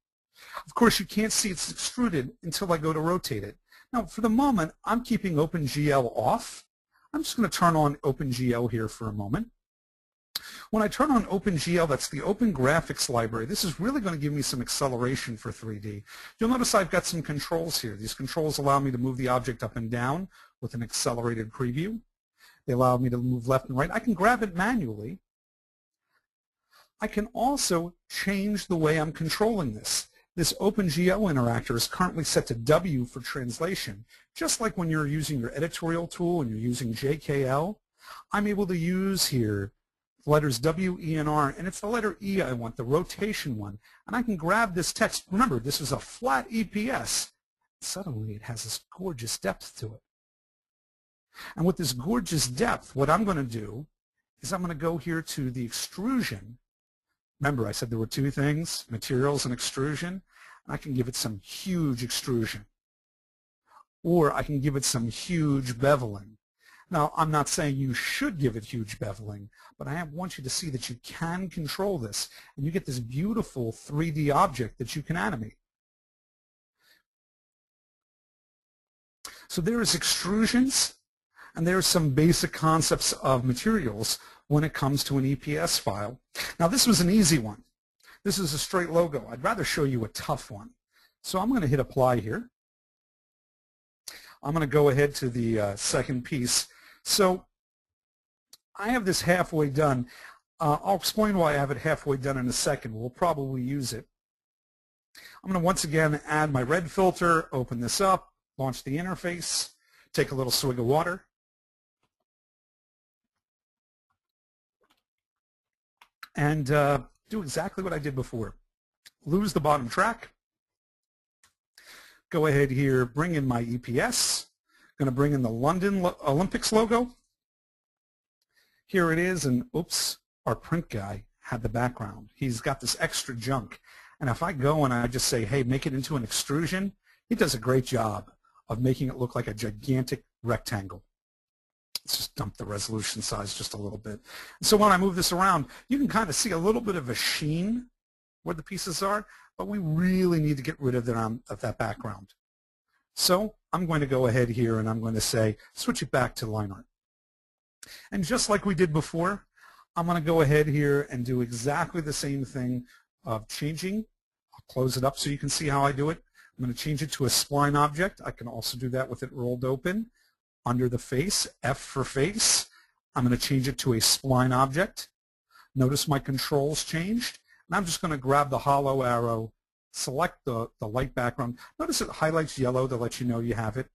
S1: Of course, you can't see it's extruded until I go to rotate it. Now, for the moment, I'm keeping OpenGL off. I'm just going to turn on OpenGL here for a moment. When I turn on OpenGL, that's the Open Graphics Library. This is really going to give me some acceleration for 3D. You'll notice I've got some controls here. These controls allow me to move the object up and down with an accelerated preview. They allow me to move left and right. I can grab it manually. I can also change the way I'm controlling this. This OpenGL interactor is currently set to W for translation. Just like when you're using your editorial tool and you're using JKL, I'm able to use here the letters W, E, and R, and it's the letter E I want, the rotation one. And I can grab this text. Remember, this is a flat EPS. Suddenly it has this gorgeous depth to it. And with this gorgeous depth, what I'm going to do is I'm going to go here to the extrusion. Remember, I said there were 2 things, materials and extrusion. And I can give it some huge extrusion. Or I can give it some huge beveling. Now, I'm not saying you should give it huge beveling, but I want you to see that you can control this, and you get this beautiful 3D object that you can animate. So there is extrusions, and there are some basic concepts of materials when it comes to an EPS file. Now, this was an easy one. This is a straight logo. I'd rather show you a tough one. So I'm going to hit Apply here. I'm going to go ahead to the second piece. So I have this halfway done. I'll explain why I have it halfway done in a second. We'll probably use it. I'm going to once again add my red filter, open this up, launch the interface, take a little swig of water, and do exactly what I did before. Lose the bottom track. Go ahead here, bring in my EPS. Going to bring in the London Olympics logo. Here it is, and oops, our print guy had the background. He's got this extra junk. And if I go and I just say, hey, make it into an extrusion, he does a great job of making it look like a gigantic rectangle. Let's just dump the resolution size just a little bit. So when I move this around, you can kind of see a little bit of a sheen where the pieces are, but we really need to get rid of that background. So I'm going to go ahead here and I'm going to say, switch it back to line art. And just like we did before, I'm going to go ahead here and do exactly the same thing of changing. I'll close it up so you can see how I do it. I'm going to change it to a spline object. I can also do that with it rolled open. Under the face, F for face, I'm going to change it to a spline object. Notice my controls changed. And I'm just going to grab the hollow arrow, select the light background. Notice it highlights yellow to let you know you have it.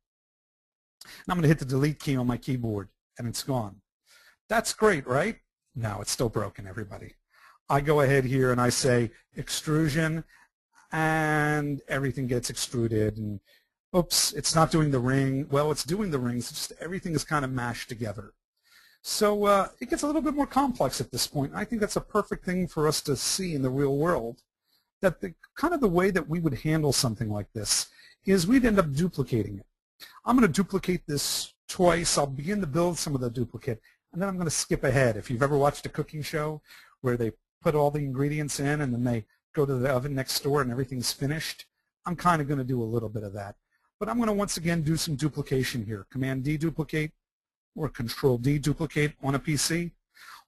S1: And I'm going to hit the delete key on my keyboard, and it's gone. That's great, right? No, it's still broken, everybody. I go ahead here and I say extrusion, and everything gets extruded. And oops, it's not doing the ring. Well, it's doing the rings. It's just everything is kind of mashed together. So it gets a little bit more complex at this point. I think that's a perfect thing for us to see in the real world, that kind of the way that we would handle something like this is we'd end up duplicating it. I'm going to duplicate this twice. I'll begin to build some of the duplicate, and then I'm going to skip ahead. If you've ever watched a cooking show where they put all the ingredients in and then they go to the oven next door and everything's finished, I'm kind of going to do a little bit of that. But I'm going to once again do some duplication here. Command-D duplicate or Control-D duplicate on a PC.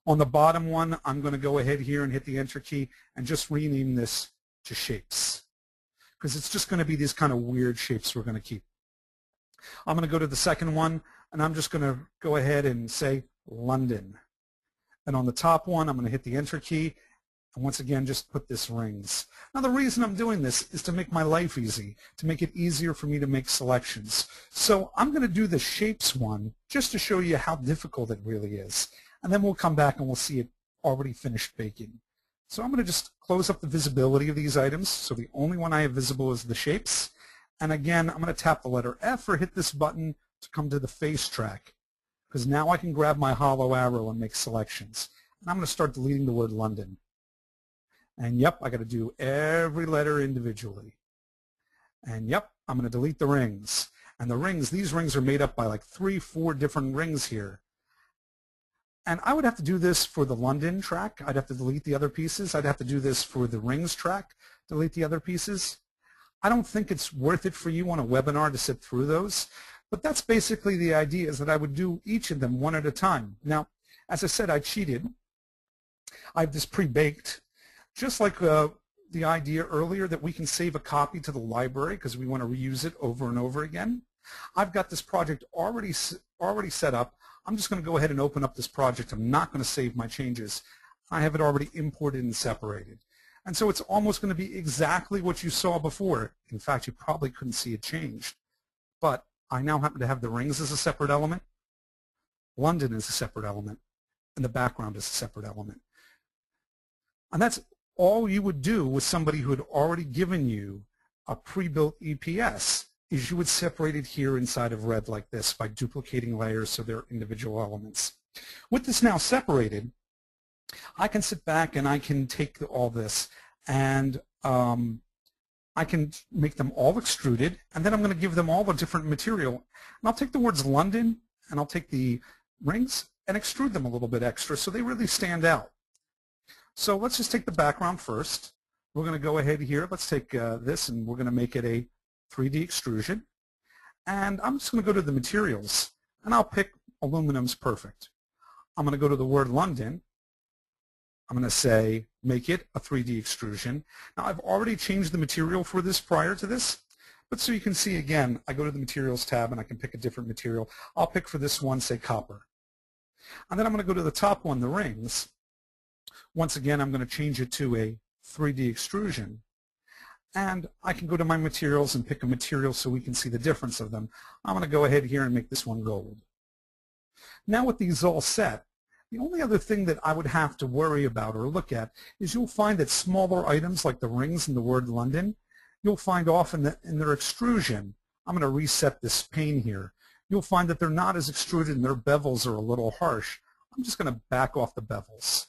S1: On the bottom one, I'm going to go ahead here and hit the Enter key and just rename this to shapes, because it's just going to be these kind of weird shapes we're going to keep. I'm going to go to the second one, and I'm just going to go ahead and say London. And on the top one, I'm going to hit the Enter key, and once again, just put this rings. Now, the reason I'm doing this is to make my life easy, to make it easier for me to make selections. So I'm going to do the shapes one just to show you how difficult it really is. And then we'll come back and we'll see it already finished baking. So I'm going to just close up the visibility of these items. So the only one I have visible is the shapes. And again, I'm going to tap the letter F or hit this button to come to the face track, because now I can grab my hollow arrow and make selections. And I'm going to start deleting the word London. And yep, I got to do every letter individually. And yep, I'm going to delete the rings. And the rings, these rings are made up by like 3-4 different rings here. And I would have to do this for the London track. I'd have to delete the other pieces. I'd have to do this for the rings track, delete the other pieces. I don't think it's worth it for you on a webinar to sit through those. But that's basically the idea, is that I would do each of them one at a time. Now, as I said, I cheated. I have this pre-baked. Just like the idea earlier that we can save a copy to the library because we want to reuse it over and over again. I've got this project already set up. I'm just going to go ahead and open up this project. I'm not going to save my changes. I have it already imported and separated. And so it's almost going to be exactly what you saw before. In fact, you probably couldn't see it changed. But I now happen to have the rings as a separate element, London is a separate element, and the background is a separate element. And that's all you would do with somebody who had already given you a pre-built EPS, is you would separate it here inside of Red like this by duplicating layers so they're individual elements. With this now separated, I can sit back and I can take all this and I can make them all extruded, and then I'm going to give them all a different material. And I'll take the words London and I'll take the rings and extrude them a little bit extra so they really stand out. So let's just take the background first. We're going to go ahead here. Let's take this and we're going to make it a 3D extrusion. And I'm just going to go to the materials and I'll pick aluminum's perfect. I'm going to go to the word London. I'm going to say make it a 3D extrusion. Now I've already changed the material for this prior to this, but so you can see again, I go to the materials tab and I can pick a different material. I'll pick for this one, say copper. And then I'm going to go to the top one, the rings. Once again, I'm going to change it to a 3D extrusion. And I can go to my materials and pick a material so we can see the difference of them. I'm going to go ahead here and make this one gold. Now with these all set, the only other thing that I would have to worry about or look at is you'll find that smaller items like the rings and the word London, you'll find often that in their extrusion, I'm going to reset this pane here, you'll find that they're not as extruded and their bevels are a little harsh. I'm just going to back off the bevels.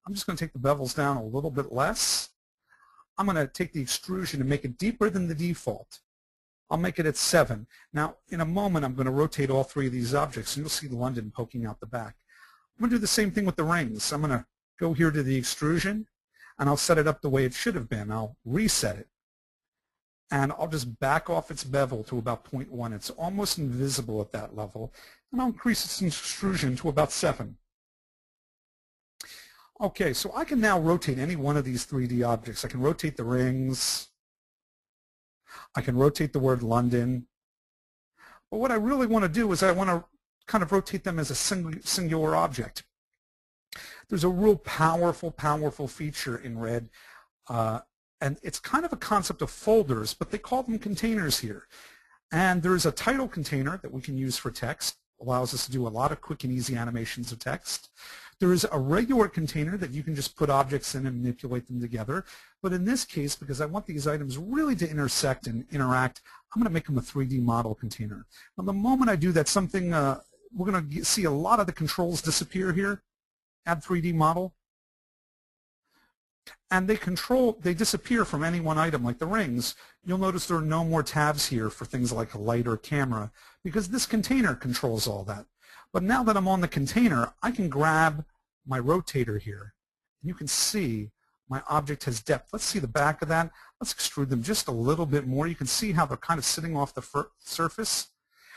S1: I'm just going to take the bevels down a little bit less. I'm going to take the extrusion and make it deeper than the default. I'll make it at 7. Now, in a moment, I'm going to rotate all three of these objects, and you'll see London poking out the back. I'm going to do the same thing with the rings. I'm going to go here to the extrusion, and I'll set it up the way it should have been. I'll reset it, and I'll just back off its bevel to about 0.1. It's almost invisible at that level, and I'll increase its extrusion to about 7. Okay, so I can now rotate any one of these 3D objects. I can rotate the rings. I can rotate the word London. But what I really want to do is I want to kind of rotate them as a singular object. There's a real powerful feature in RED, and it's kind of a concept of folders, but they call them containers here. And there's a title container that we can use for text. Allows us to do a lot of quick and easy animations of text. There is a regular container that you can just put objects in and manipulate them together. But in this case, because I want these items really to intersect and interact, I'm going to make them a 3D model container. Now, the moment I do that, we're going to see a lot of the controls disappear here. Add 3D model. And they disappear from any one item, like the rings. You'll notice there are no more tabs here for things like light or camera, because this container controls all that. But now that I'm on the container, I can grab my rotator here. And you can see my object has depth. Let's see the back of that. Let's extrude them just a little bit more. You can see how they're kind of sitting off the surface.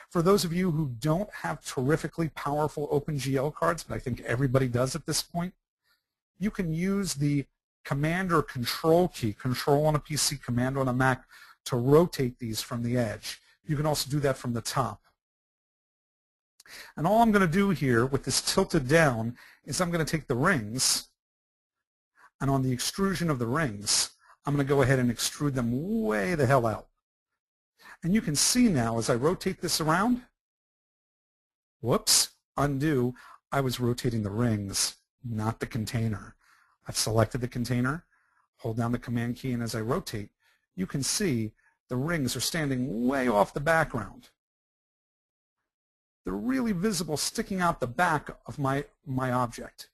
S1: For those of you who don't have terrifically powerful OpenGL cards, but I think everybody does at this point, you can use the Command or Control key, Control on a PC, Command on a Mac, to rotate these from the edge. You can also do that from the top. And all I'm going to do here with this tilted down is I'm going to take the rings, and on the extrusion of the rings, I'm going to go ahead and extrude them way the hell out. And you can see now as I rotate this around, whoops, undo, I was rotating the rings, not the container. I've selected the container, hold down the Command key, and as I rotate, you can see the rings are standing way off the background. They're really visible, sticking out the back of my object.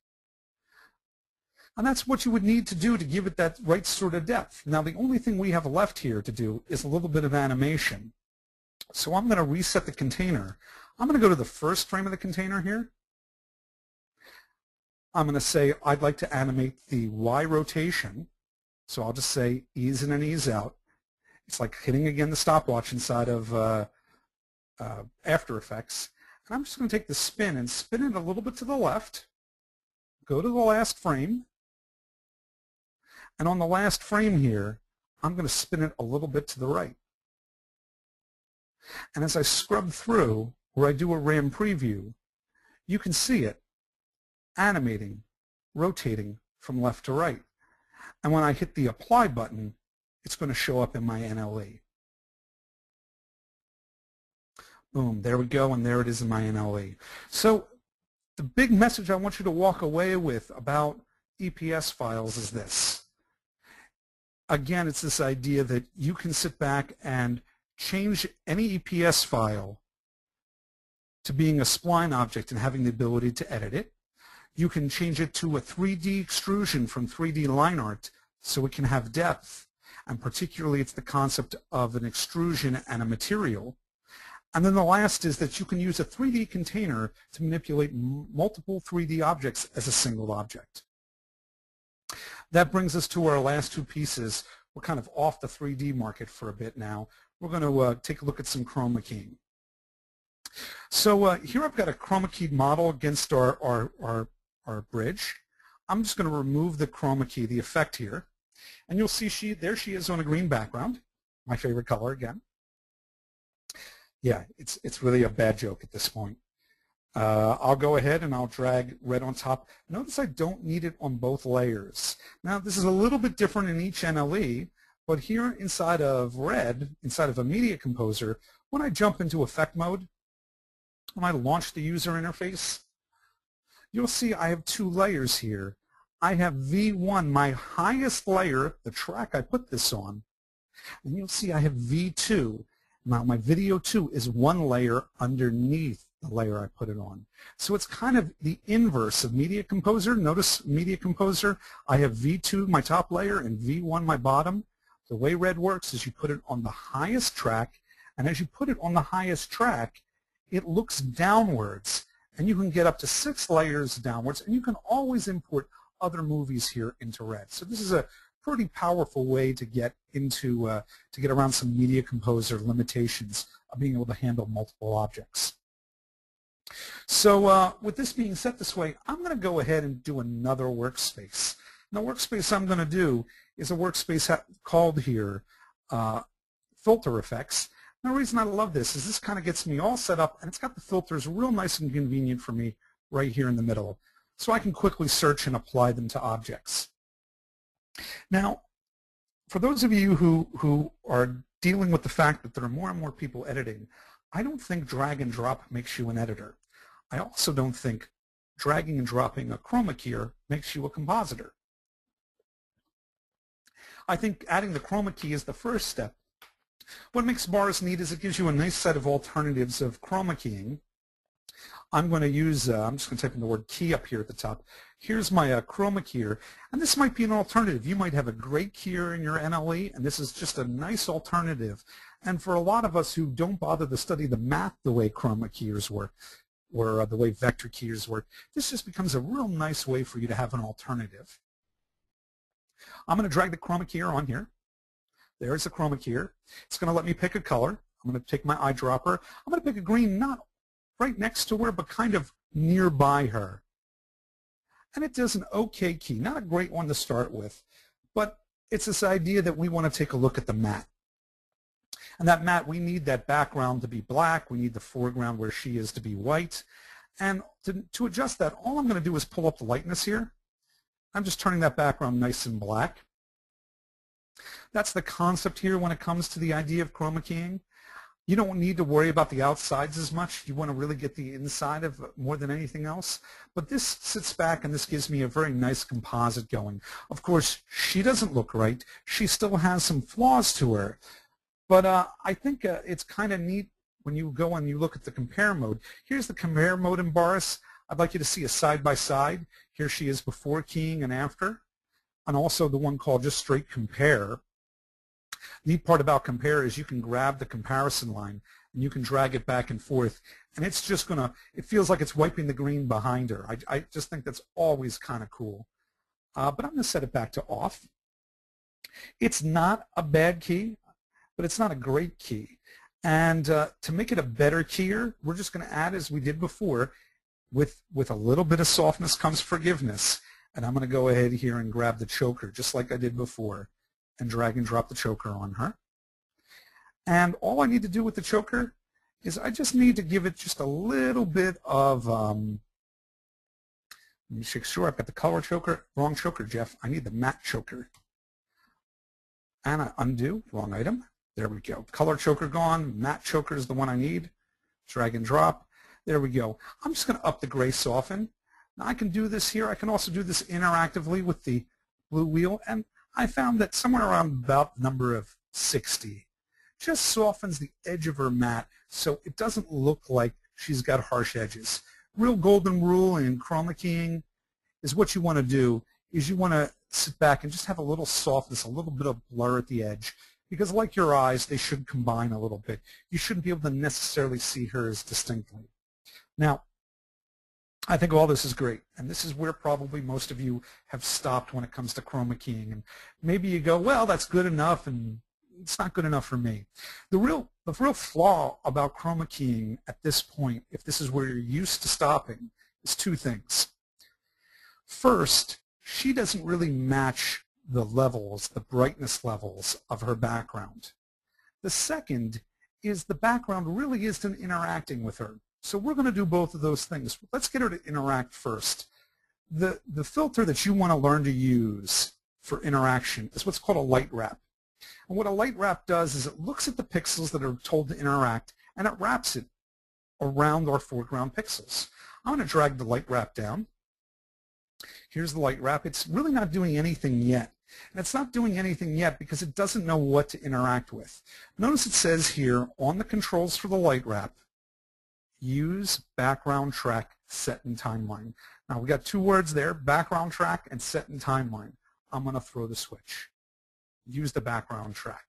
S1: And that's what you would need to do to give it that right sort of depth. Now, the only thing we have left here to do is a little bit of animation. So I'm going to reset the container. I'm going to go to the first frame of the container here. I'm going to say I'd like to animate the Y rotation. So I'll just say ease in and ease out. It's like hitting again the stopwatch inside of After Effects. And I'm just going to take the spin and spin it a little bit to the left. Go to the last frame. And on the last frame here, I'm going to spin it a little bit to the right. And as I scrub through, where I do a RAM preview, you can see it animating, rotating from left to right. And when I hit the Apply button, it's going to show up in my NLE. Boom, there we go, and there it is in my NLE. So the big message I want you to walk away with about EPS files is this. Again, it's this idea that you can sit back and change any EPS file to being a spline object and having the ability to edit it. You can change it to a 3D extrusion from 3D line art so it can have depth. And particularly, it's the concept of an extrusion and a material. And then the last is that you can use a 3D container to manipulate multiple 3D objects as a single object. That brings us to our last two pieces. We're kind of off the 3D market for a bit now. We're going to take a look at some Chroma Keying. So here I've got a Chroma Keyed model against our bridge. I'm just going to remove the Chroma Key, the effect here. And you'll see there she is on a green background, my favorite color again. Yeah, it's really a bad joke at this point. I'll go ahead and I'll drag red on top. Notice I don't need it on both layers. Now, this is a little bit different in each NLE. But here inside of Red, inside of a Media Composer, when I jump into effect mode, when I launch the user interface, you'll see I have two layers here. I have V1, my highest layer, the track I put this on, and you'll see I have V2. Now my video 2 is one layer underneath the layer I put it on. So it's kind of the inverse of Media Composer. Notice Media Composer, I have V2, my top layer, and V1, my bottom. The way Red works is you put it on the highest track, and as you put it on the highest track, it looks downwards, and you can get up to 6 layers downwards, and you can always import other movies here into Red. So this is a pretty powerful way to get into to get around some Media Composer limitations of being able to handle multiple objects. So with this being set this way, I'm going to go ahead and do another workspace. Now, workspace I'm going to do is a workspace called here Filter Effects. And the reason I love this is this kind of gets me all set up, and it's got the filters real nice and convenient for me right here in the middle. So I can quickly search and apply them to objects. Now, for those of you who are dealing with the fact that there are more and more people editing, I don't think drag and drop makes you an editor. I also don't think dragging and dropping a Chroma Keyer makes you a compositor. I think adding the Chroma Key is the first step. What makes Boris neat is it gives you a nice set of alternatives of Chroma Keying. I'm going to use, I'm just going to type in the word key up here at the top. Here's my Chroma Keyer, and this might be an alternative. You might have a great keyer in your NLE, and this is just a nice alternative. And for a lot of us who don't bother to study the math the way Chroma Keyers work, or the way vector keyers work, this just becomes a real nice way for you to have an alternative. I'm going to drag the Chroma Keyer on here. There's the Chroma Keyer. It's going to let me pick a color. I'm going to take my eyedropper. I'm going to pick a green, not right next to her, but kind of nearby her. And it does an okay key, not a great one to start with, but it's this idea that we want to take a look at the matte. And that matte, we need that background to be black. We need the foreground where she is to be white. And to adjust that, all I'm going to do is pull up the lightness here. I'm just turning that background nice and black. That's the concept here when it comes to the idea of Chroma Keying. You don't need to worry about the outsides as much. You want to really get the inside of more than anything else. But this sits back and this gives me a very nice composite going. Of course, she doesn't look right. She still has some flaws to her. But I think it's kind of neat when you go and you look at the compare mode. Here's the compare mode in Boris. I'd like you to see a side-by-side. Here she is before keying and after. And also the one called just straight compare. The neat part about compare is you can grab the comparison line and you can drag it back and forth, and it's just going to, it feels like it's wiping the green behind her. I just think that's always kind of cool. But I'm going to set it back to off. It's not a bad key, but it's not a great key. And to make it a better keyer, we're just going to add, as we did before, with a little bit of softness comes forgiveness. And I'm going to go ahead here and grab the choker, just like I did before, and drag and drop the choker on her. And all I need to do with the choker is I just need to give it just a little bit of, let me make sure I've got the color choker. Wrong choker, Jeff. I need the matte choker. And I undo, wrong item. There we go. Color choker gone. Matte choker is the one I need. Drag and drop. There we go. I'm just going to up the gray soften. Now I can do this here. I can also do this interactively with the blue wheel. And I found that somewhere around about the number of 60 just softens the edge of her matte so it doesn't look like she's got harsh edges. Real golden rule in Chroma Keying is what you want to do is you want to sit back and just have a little softness, a little bit of blur at the edge, because like your eyes, they should combine a little bit. You shouldn't be able to necessarily see her as distinctly. Now, I think all this is great, and this is where probably most of you have stopped when it comes to Chroma Keying. And maybe you go, well, that's good enough, and it's not good enough for me. The real flaw about Chroma Keying at this point, if this is where you're used to stopping, is two things. First, she doesn't really match the levels, the brightness levels of her background. The second is the background really isn't interacting with her. So we're going to do both of those things. Let's get her to interact first. The filter that you want to learn to use for interaction is what's called a light wrap. And what a light wrap does is it looks at the pixels that are told to interact and it wraps it around our foreground pixels. I'm going to drag the light wrap down. Here's the light wrap. It's really not doing anything yet. And it's not doing anything yet because it doesn't know what to interact with. Notice it says here on the controls for the light wrap, use background track set in timeline. Now we got two words there, background track and set in timeline. I'm going to throw the switch. Use the background track.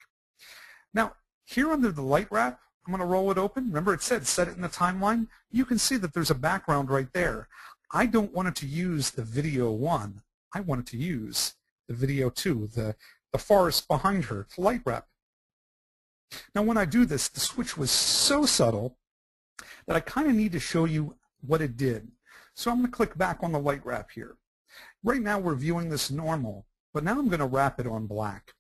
S1: Now here under the light wrap, I'm going to roll it open. Remember it said set it in the timeline. You can see that there's a background right there. I don't want it to use the video 1. I want it to use the video 2, the forest behind her, to light wrap. Now when I do this, the switch was so subtle that I kind of need to show you what it did. So I'm going to click back on the light wrap here. Right now we're viewing this normal, but now I'm going to wrap it on black.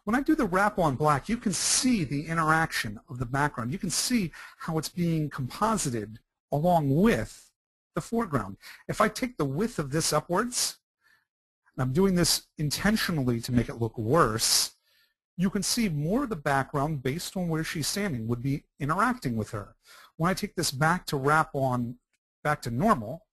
S1: When I do the wrap on black, you can see the interaction of the background. You can see how it's being composited along with the foreground. If I take the width of this upwards, and I'm doing this intentionally to make it look worse, you can see more of the background based on where she's standing would be interacting with her. When I take this back to wrap on, back to normal,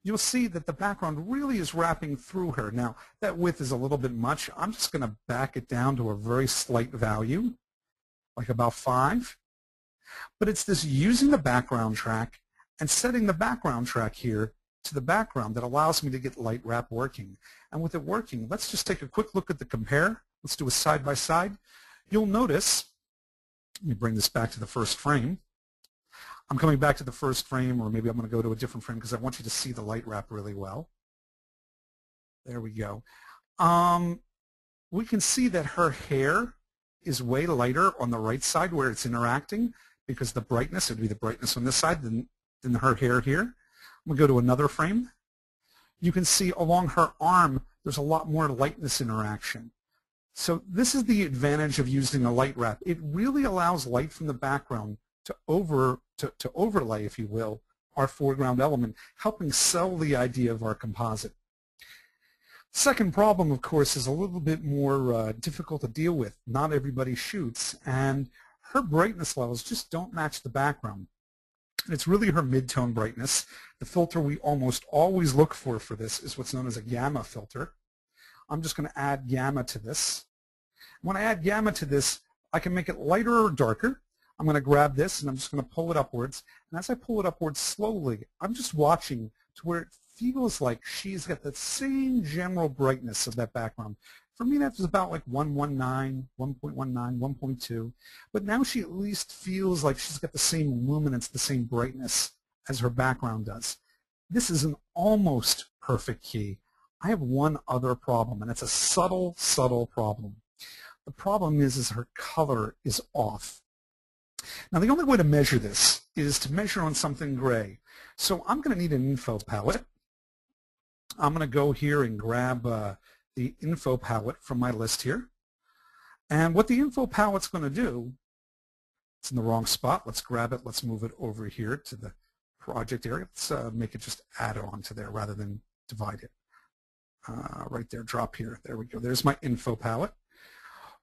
S1: you'll see that the background really is wrapping through her. Now, that width is a little bit much. I'm just going to back it down to a very slight value, like about 5. But it's this using the background track and setting the background track here to the background that allows me to get light wrap working. And with it working, let's just take a quick look at the compare. Let's do a side by side. You'll notice, let me bring this back to the first frame. I'm coming back to the first frame, or maybe I'm going to go to a different frame because I want you to see the light wrap really well. There we go. We can see that her hair is way lighter on the right side where it's interacting because the brightness, it would be the brightness on this side than her hair here. I'm going to go to another frame. You can see along her arm there's a lot more lightness interaction. So this is the advantage of using a light wrap. It really allows light from the background to overlay, if you will, our foreground element, helping sell the idea of our composite. Second problem, of course, is a little bit more difficult to deal with. Not everybody shoots, and her brightness levels just don't match the background. And it's really her mid-tone brightness. The filter we almost always look for this is what's known as a gamma filter. I'm just going to add gamma to this. When I add gamma to this, I can make it lighter or darker. I'm going to grab this and I'm just going to pull it upwards. And as I pull it upwards slowly, I'm just watching to where it feels like she's got the same general brightness of that background. For me, that was about like 1.19, 1.2. But now she at least feels like she's got the same luminance, the same brightness as her background does. This is an almost perfect key. I have one other problem, and it's a subtle, subtle problem. The problem is her color is off. Now, the only way to measure this is to measure on something gray. So I'm going to need an info palette. I'm going to go here and grab the info palette from my list here. And what the info palette's going to do, it's in the wrong spot. Let's grab it. Let's move it over here to the project area. Let's make it just add on to there rather than divide it. Right there, drop here. There we go. There's my info palette.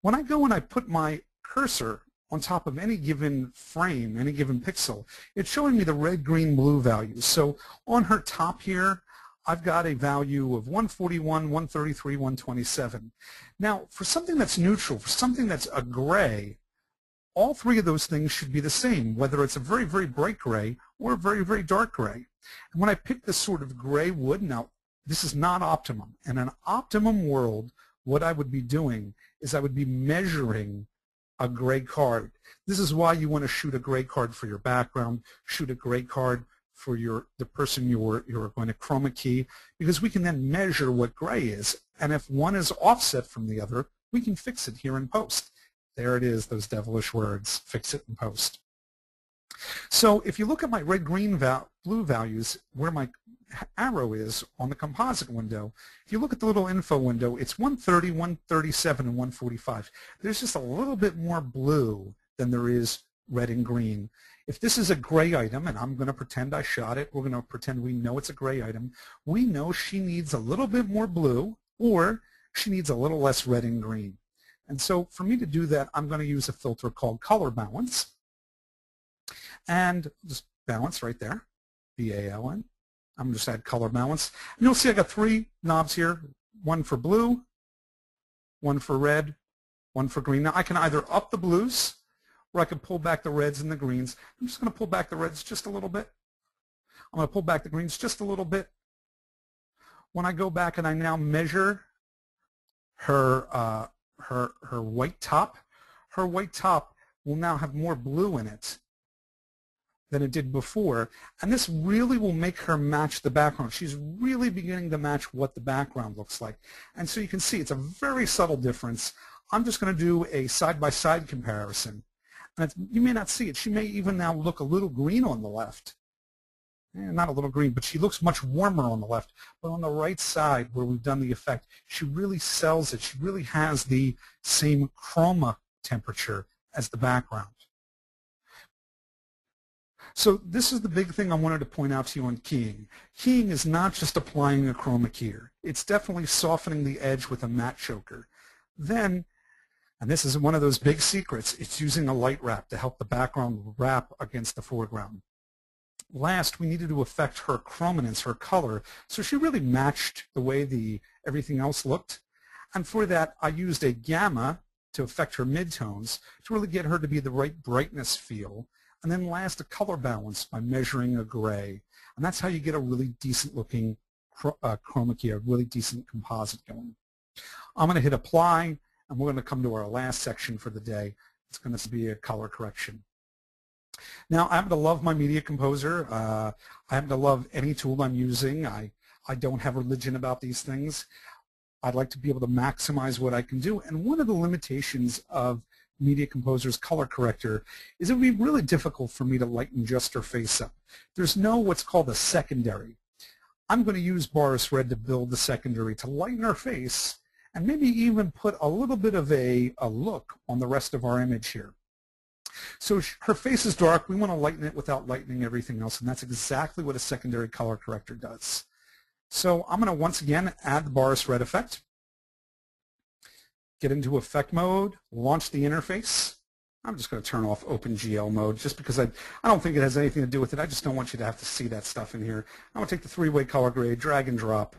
S1: When I go and I put my cursor on top of any given frame, any given pixel, it's showing me the red, green, blue values. So on her top here, I've got a value of 141, 133, 127. Now, for something that's neutral, for something that's a gray, all three of those things should be the same, whether it's a very, very bright gray or a very, very dark gray. And when I pick this sort of gray wood, now this is not optimum. In an optimum world, what I would be doing is I would be measuring a gray card. This is why you want to shoot a gray card for your background, shoot a gray card for the person you're going to chroma key, because we can then measure what gray is, and if one is offset from the other, we can fix it here in post. There it is, those devilish words, fix it in post. So if you look at my red, green, blue values, where my arrow is on the composite window, if you look at the little info window, it's 130, 137, and 145. There's just a little bit more blue than there is red and green. If this is a gray item, and I'm going to pretend I shot it, we're going to pretend we know it's a gray item, we know she needs a little bit more blue, or she needs a little less red and green. And so for me to do that, I'm going to use a filter called Color Balance. And just balance right there, B-A-L-N. I'm going to just add Color Balance. And you'll see I got 3 knobs here, one for blue, one for red, one for green. Now I can either up the blues or I can pull back the reds and the greens. I'm just going to pull back the reds just a little bit. I'm going to pull back the greens just a little bit. When I go back and I now measure her white top will now have more blue in it than it did before, and this really will make her match the background. She's really beginning to match what the background looks like. And so you can see it's a very subtle difference. I'm just going to do a side-by-side comparison. And you may not see it. She may even now look a little green on the left. Not a little green, but she looks much warmer on the left. But on the right side, where we've done the effect, she really sells it. She really has the same chroma temperature as the background. So this is the big thing I wanted to point out to you on keying. Keying is not just applying a Chroma Keyer. It's definitely softening the edge with a matte choker. Then, and this is one of those big secrets, it's using a light wrap to help the background wrap against the foreground. Last, we needed to affect her chrominance, her color, so she really matched the way everything else looked. And for that, I used a gamma to affect her midtones to really get her to be the right brightness feel. And then last, a color balance by measuring a gray. And that's how you get a really decent looking Chroma Key, a really decent composite going. I'm going to hit apply, and we're going to come to our last section for the day. It's going to be a color correction. Now, I happen to love my Media Composer. I happen to love any tool I'm using. I don't have religion about these things. I'd like to be able to maximize what I can do. And one of the limitations of Media Composer's color corrector is it would be really difficult for me to lighten just her face up. There's no what's called a secondary. I'm going to use Boris RED to build the secondary to lighten her face and maybe even put a little bit of a look on the rest of our image here. So her face is dark. We want to lighten it without lightening everything else, and that's exactly what a secondary color corrector does. So I'm going to once again add the Boris RED effect, get into effect mode, launch the interface. I'm just going to turn off OpenGL mode just because I don't think it has anything to do with it. I just don't want you to have to see that stuff in here. I'm going to take the 3-way color grade, drag and drop,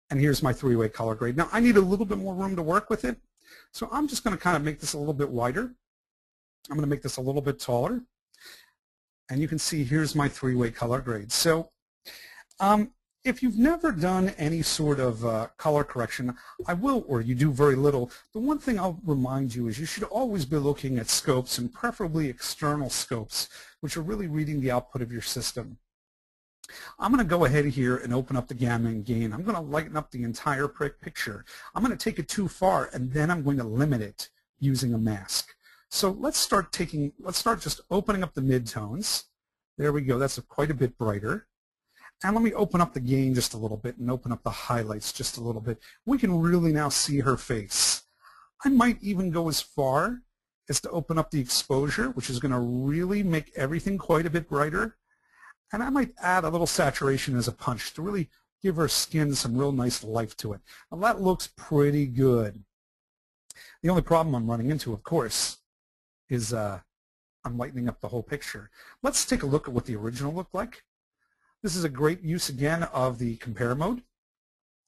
S1: and here's my 3-way color grade. Now I need a little bit more room to work with it, so I'm just going to kind of make this a little bit wider. I'm going to make this a little bit taller. And you can see here's my 3-way color grade. So if you've never done any sort of color correction, I will, or you do very little, the one thing I'll remind you is you should always be looking at scopes, and preferably external scopes, which are really reading the output of your system. I'm going to go ahead here and open up the gamma and gain. I'm going to lighten up the entire picture. I'm going to take it too far, and then I'm going to limit it using a mask. So let's start just opening up the midtones. There we go. That's quite a bit brighter. And let me open up the gain just a little bit and open up the highlights just a little bit. We can really now see her face. I might even go as far as to open up the exposure, which is going to really make everything quite a bit brighter. And I might add a little saturation as a punch to really give her skin some real nice life to it. Now that looks pretty good. The only problem I'm running into, of course, is I'm lightening up the whole picture. Let's take a look at what the original looked like. This is a great use again of the compare mode.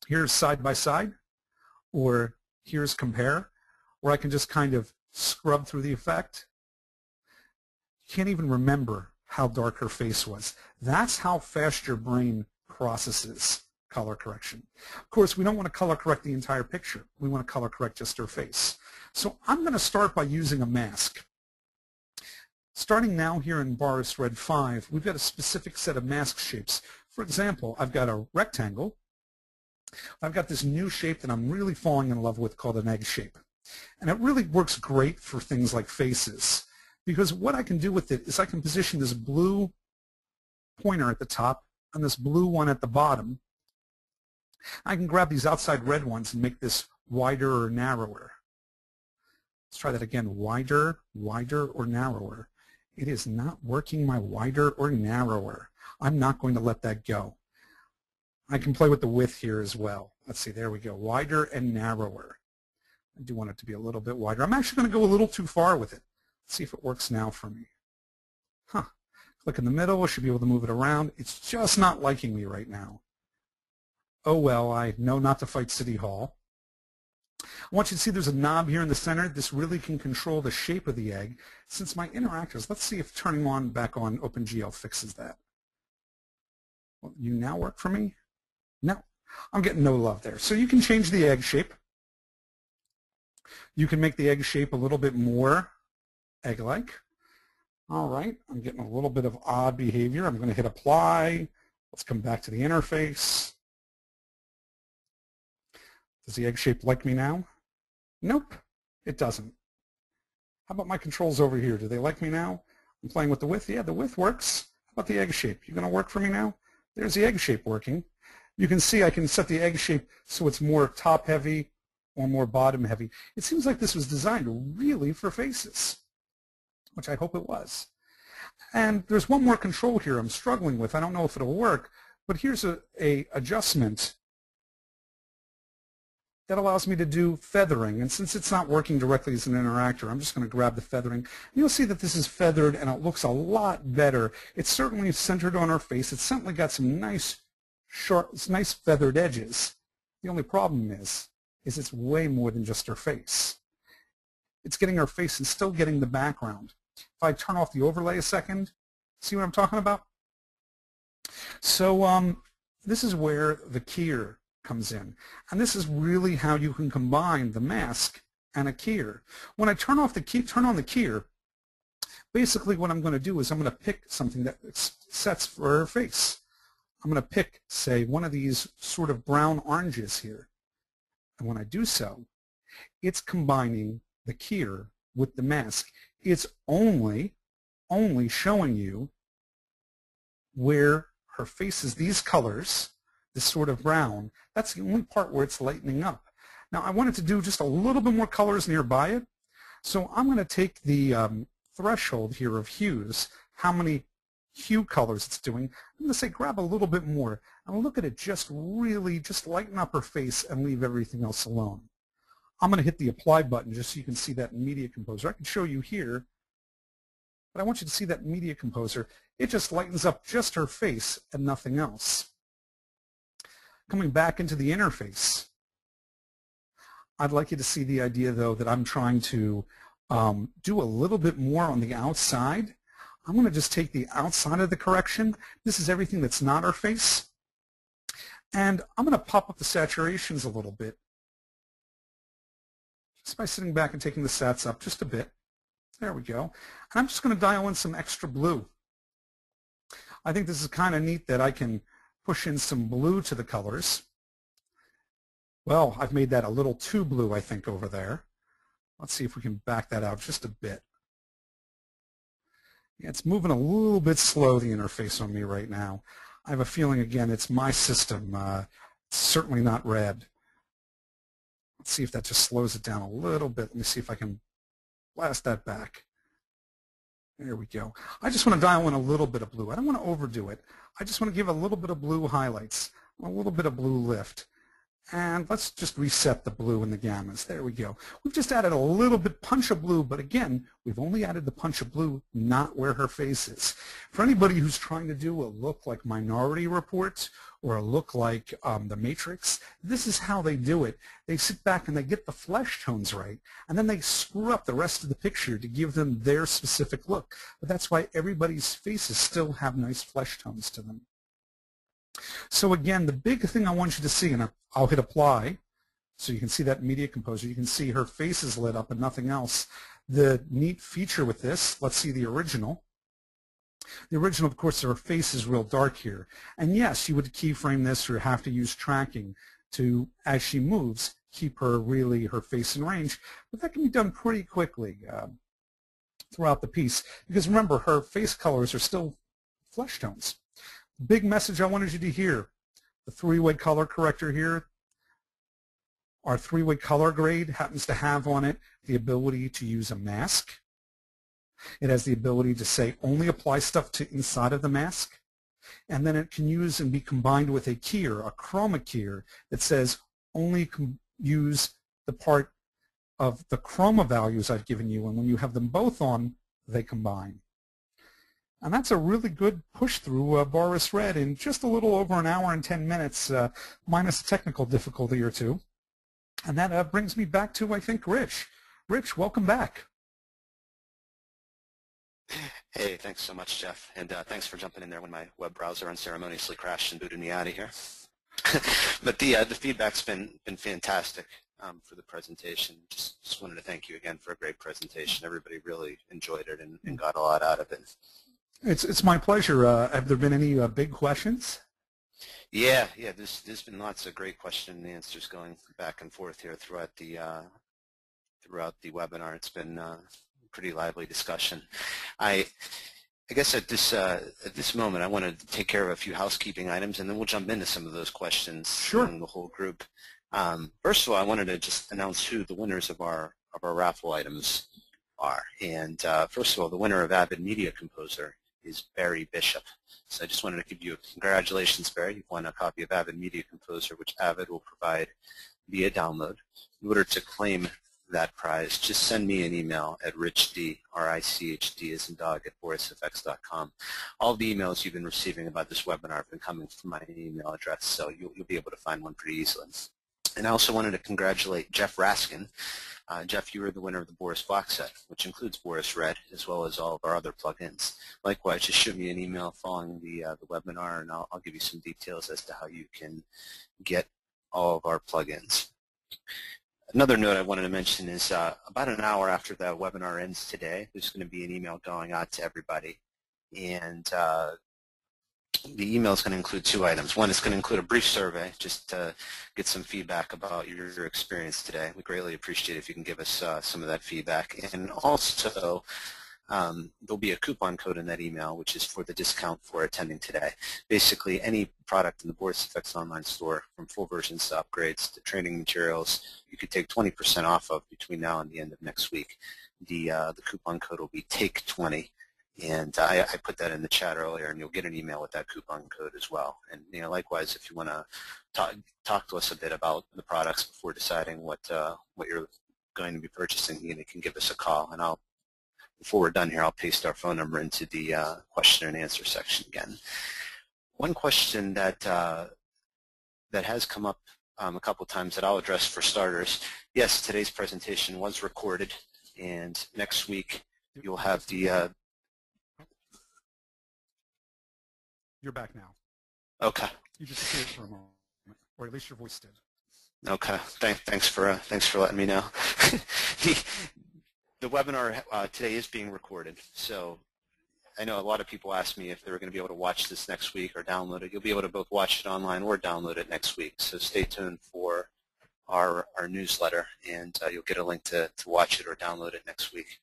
S1: Here's side by side, or here's compare, where I can just kind of scrub through the effect. You can't even remember how dark her face was. That's how fast your brain processes color correction. Of course, we don't want to color correct the entire picture. We want to color correct just her face. So I'm going to start by using a mask. Starting now here in Boris RED 5, we've got a specific set of mask shapes. For example, I've got a rectangle. I've got this new shape that I'm really falling in love with called an egg shape. And it really works great for things like faces, because what I can do with it is I can position this blue pointer at the top and this blue one at the bottom. I can grab these outside red ones and make this wider or narrower. Let's try that again. Wider, wider, or narrower. It is not working my wider or narrower. I'm not going to let that go. I can play with the width here as well. Let's see, there we go. Wider and narrower. I do want it to be a little bit wider. I'm actually going to go a little too far with it. Let's see if it works now for me. Huh. Click in the middle. I should be able to move it around. It's just not liking me right now. Oh well, I know not to fight City Hall. I want you to see there's a knob here in the center. This really can control the shape of the egg. Since my interactors, let's see if turning back on OpenGL fixes that. Will you now work for me? No. I'm getting no love there. So you can change the egg shape. You can make the egg shape a little bit more egg-like. All right, I'm getting a little bit of odd behavior. I'm going to hit apply. Let's come back to the interface. Does the egg shape like me now? Nope, it doesn't. How about my controls over here? Do they like me now? I'm playing with the width. Yeah, the width works. How about the egg shape? You going to work for me now? There's the egg shape working. You can see I can set the egg shape so it's more top-heavy or more bottom-heavy. It seems like this was designed really for faces, which I hope it was. And there's one more control here I'm struggling with. I don't know if it'll work, but here's a adjustment that allows me to do feathering. And since it's not working directly as an interactor, I'm just going to grab the feathering. You'll see that this is feathered and it looks a lot better. It's certainly centered on our face. It's certainly got some nice, sharp, nice feathered edges. The only problem is it's way more than just her face. It's getting her face and still getting the background. If I turn off the overlay a second, see what I'm talking about? So this is where the keyer comes in. And this is really how you can combine the mask and a keyer. When I turn on the keyer, basically what I'm going to do is I'm going to pick something that sets for her face. I'm going to pick, say, one of these sort of brown oranges here. And when I do so, it's combining the keyer with the mask. It's only showing you where her face is these colors, this sort of brown. That's the only part where it's lightening up. Now I wanted to do just a little bit more colors nearby it, so I'm going to take the threshold here of hues, how many hue colors it's doing. I'm going to say grab a little bit more and look at it, just really just lighten up her face and leave everything else alone. I'm going to hit the apply button just so you can see that in Media Composer. I can show you here, but I want you to see that in Media Composer. It just lightens up just her face and nothing else. Coming back into the interface, I'd like you to see the idea, though, that I'm trying to do a little bit more on the outside. I'm going to just take the outside of the correction. This is everything that's not our face. And I'm going to pop up the saturations a little bit, just by sitting back and taking the sats up just a bit. There we go. And I'm just going to dial in some extra blue. I think this is kind of neat that I can push in some blue to the colors. Well, I've made that a little too blue, I think, over there. Let's see if we can back that out just a bit. Yeah, it's moving a little bit slow, the interface on me right now. I have a feeling, again, it's my system. It's certainly not red. Let's see if that just slows it down a little bit. Let me see if I can blast that back. There we go. I just want to dial in a little bit of blue. I don't want to overdo it. I just want to give a little bit of blue highlights, a little bit of blue lift. And let's just reset the blue and the gammas. There we go. We've just added a little bit punch of blue, but again, we've only added the punch of blue, not where her face is. For anybody who's trying to do a look like Minority Report or a look like The Matrix, this is how they do it. They sit back and they get the flesh tones right, and then they screw up the rest of the picture to give them their specific look. But that's why everybody's faces still have nice flesh tones to them. So again, the big thing I want you to see, and I'll hit apply, so you can see that Media Composer. You can see her face is lit up and nothing else. The neat feature with this, let's see the original. The original, of course, her face is real dark here. And yes, you would keyframe this or have to use tracking to, as she moves, keep her face in range. But that can be done pretty quickly throughout the piece. Because remember, her face colors are still flesh tones. Big message I wanted you to hear. The three-way color corrector here, our three-way color grade happens to have on it the ability to use a mask. It has the ability to say only apply stuff to inside of the mask. And then it can use and be combined with a keyer, a Chroma Keyer, that says only use the part of the chroma values I've given you, and when you have them both on, they combine. And that's a really good push through Boris RED in just a little over an hour and 10 minutes, minus a technical difficulty or two. And that brings me back to, I think, Rich. Rich, welcome back.
S2: Hey, thanks so much, Jeff. And thanks for jumping in there when my web browser unceremoniously crashed and booted me out of here. But the feedback's been fantastic for the presentation. Just wanted to thank you again for a great presentation. Everybody really enjoyed it and got a lot out of it.
S1: It's my pleasure. Have there been any big questions?
S2: Yeah. There's been lots of great question and answers going back and forth here throughout the webinar. It's been pretty lively discussion. I guess at this moment I want to take care of a few housekeeping items, and then we'll jump into some of those questions.
S1: Sure.
S2: Among the whole group. First of all, I wanted to just announce who the winners of our raffle items are. And first of all, the winner of Avid Media Composer is Barry Bishop. So I just wanted to give you a congratulations, Barry. You've won a copy of Avid Media Composer, which Avid will provide via download. In order to claim that prize, just send me an email at richd, R-I-C-H-D as in dog, at borisfx.com. All the emails you've been receiving about this webinar have been coming from my email address, so you'll be able to find one pretty easily. And I also wanted to congratulate Jeff Raskin. Jeff, you were the winner of the Boris box set, which includes Boris RED as well as all of our other plugins. Likewise, just shoot me an email following the webinar, and I'll give you some details as to how you can get all of our plugins. Another note I wanted to mention is about an hour after the webinar ends today, there's going to be an email going out to everybody. And the email is going to include two items. One is going to include a brief survey just to get some feedback about your experience today. We greatly appreciate it if you can give us some of that feedback. And also, there'll be a coupon code in that email, which is for the discount for attending today. Basically, any product in the Boris FX online store, from full versions to upgrades to training materials, you could take 20% off of between now and the end of next week. The coupon code will be TAKE20. And I put that in the chat earlier, and you'll get an email with that coupon code as well. And likewise, if you want to talk to us a bit about the products before deciding what you're going to be purchasing, you can give us a call. And before we're done here, I'll paste our phone number into the question and answer section again. One question that has come up a couple of times that I'll address for starters. Yes, today's presentation was recorded, and next week you'll have the
S1: You're back now.
S2: Okay.
S1: You just disappeared for a moment, or at least your voice did.
S2: Okay. Thanks for letting me know. The webinar today is being recorded, so I know a lot of people asked me if they were going to be able to watch this next week or download it. You'll be able to both watch it online or download it next week, so stay tuned for our newsletter, and you'll get a link to watch it or download it next week.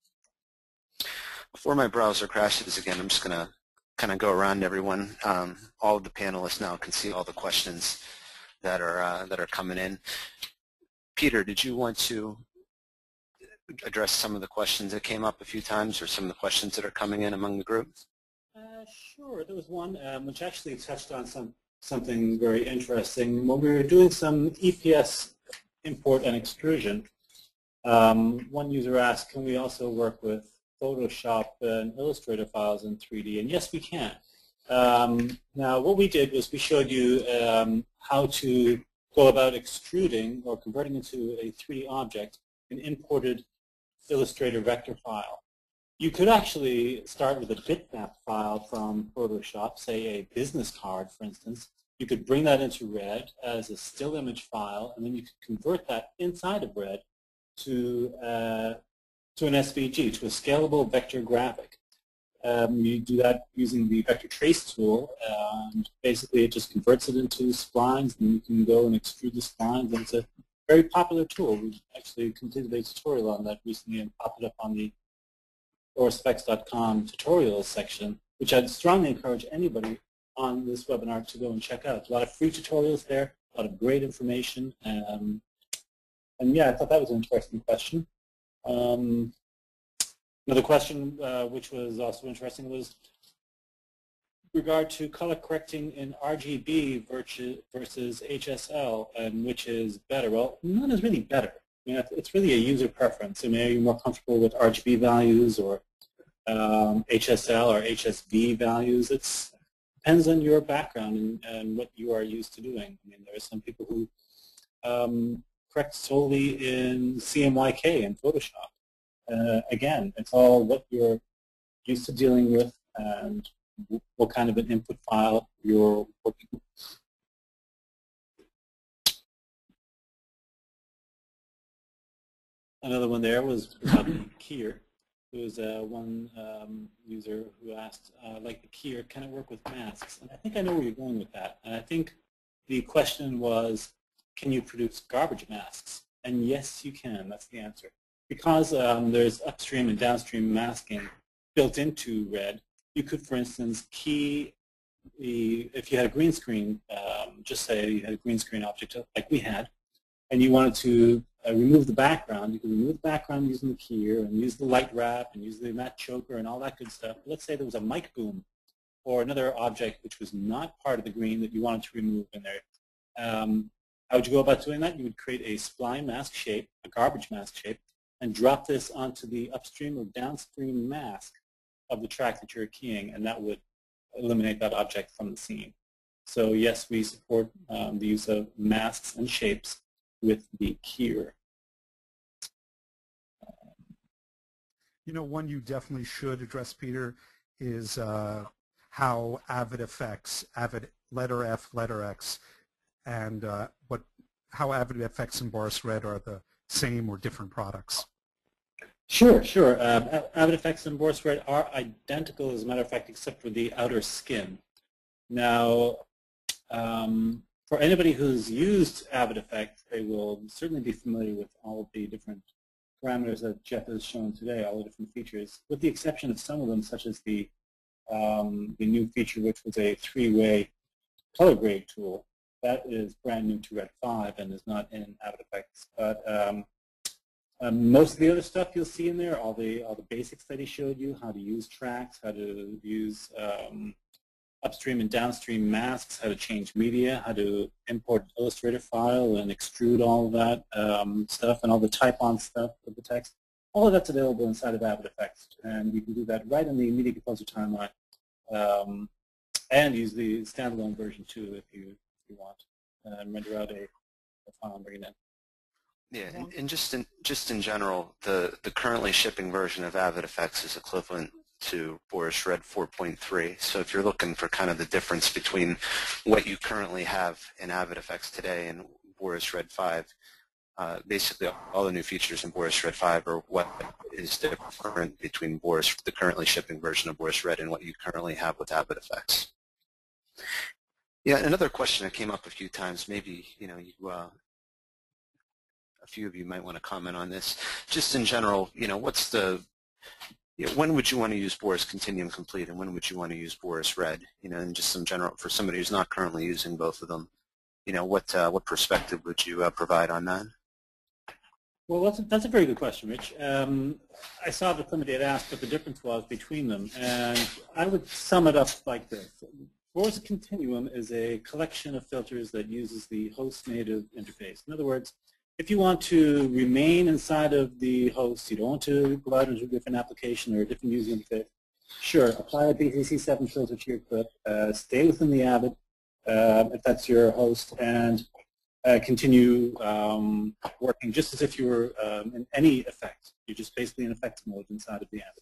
S2: Before my browser crashes again, I'm just going to kind of go around everyone. All of the panelists now can see all the questions that are coming in. Peter, did you want to address some of the questions that came up a few times, or some of the questions that are coming in among the group?
S3: Sure. There was one which actually touched on something very interesting. When we were doing some EPS import and extrusion, one user asked, can we also work with Photoshop and Illustrator files in 3D? And yes, we can. Now, what we did was we showed you how to go about extruding or converting into a 3D object an imported Illustrator vector file. You could actually start with a bitmap file from Photoshop, say a business card, for instance. You could bring that into RED as a still image file, and then you could convert that inside of RED to an SVG, to a scalable vector graphic. You do that using the vector trace tool, and basically it just converts it into splines, and you can go and extrude the splines, and it's a very popular tool. We actually completed a tutorial on that recently and popped it up on the borisfx.com tutorials section, which I'd strongly encourage anybody on this webinar to go and check out. A lot of free tutorials there, a lot of great information, and yeah, I thought that was an interesting question. Another question which was also interesting was regard to color correcting in RGB versus HSL, and which is better. Well, none is really better. mean, it's really a user preference. I mean, are you more comfortable with RGB values or HSL or HSV values? It depends on your background and what you are used to doing. I mean, there are some people who correct solely in CMYK and Photoshop. Again, it's all what you're used to dealing with and what kind of an input file you're working with. Another one there was about the Keyer. There was one user who asked, like the Keyer, can it work with masks? And I think I know where you're going with that. And I think the question was, can you produce garbage masks? And yes, you can. That's the answer. Because there's upstream and downstream masking built into RED, you could, for instance, key if you had a green screen, just say you had a green screen object like we had, and you wanted to remove the background, you can remove the background using the keyer and use the light wrap and use the matte choker and all that good stuff. Let's say there was a mic boom or another object which was not part of the green that you wanted to remove in there. How would you go about doing that? You would create a spline mask shape, a garbage mask shape, and drop this onto the upstream or downstream mask of the track that you're keying, and that would eliminate that object from the scene. So yes, we support the use of masks and shapes with the keyer.
S1: You know, one you definitely should address, Peter, is how Avid affects Avid letter F, letter X, and how Avid FX and Boris RED are the same or different products.
S3: Sure, sure. Avid FX and Boris RED are identical, as a matter of fact, except for the outer skin. Now, for anybody who's used Avid FX, they will certainly be familiar with all of the different parameters that Jeff has shown today, all the different features, with the exception of some of them, such as the new feature, which was a three-way color grade tool. That is brand new to RED 5 and is not in Avid FX. But most of the other stuff you'll see in there, all the basics that he showed you, how to use tracks, how to use upstream and downstream masks, how to change media, how to import an Illustrator file and extrude all of that stuff, and all the type-on stuff of the text. All of that's available inside of Avid FX, and you can do that right in the Media Composer timeline, and use the standalone version too if you want, and render out a file and bring it in.
S2: Yeah, and just in general, the currently shipping version of Avid FX is equivalent to Boris RED 4.3. So if you're looking for kind of the difference between what you currently have in Avid FX today and Boris RED 5, basically all the new features in Boris RED 5 are what is different between the currently shipping version of Boris RED and what you currently have with Avid FX. Yeah, another question that came up a few times, maybe a few of you might want to comment on this. Just in general, what's when would you want to use Boris Continuum Complete and when would you want to use Boris RED? And just some general, for somebody who's not currently using both of them, what perspective would you provide on that?
S3: Well, that's a very good question, Rich. I saw that somebody had asked what the difference was between them, and I would sum it up like this. Boris Continuum is a collection of filters that uses the host native interface. In other words, if you want to remain inside of the host, you don't want to go out into a different application or a different user interface, sure, apply a BCC7 filter to your clip, stay within the Avid, if that's your host, and continue working just as if you were in any effect. You're just basically in effects mode inside of the Avid.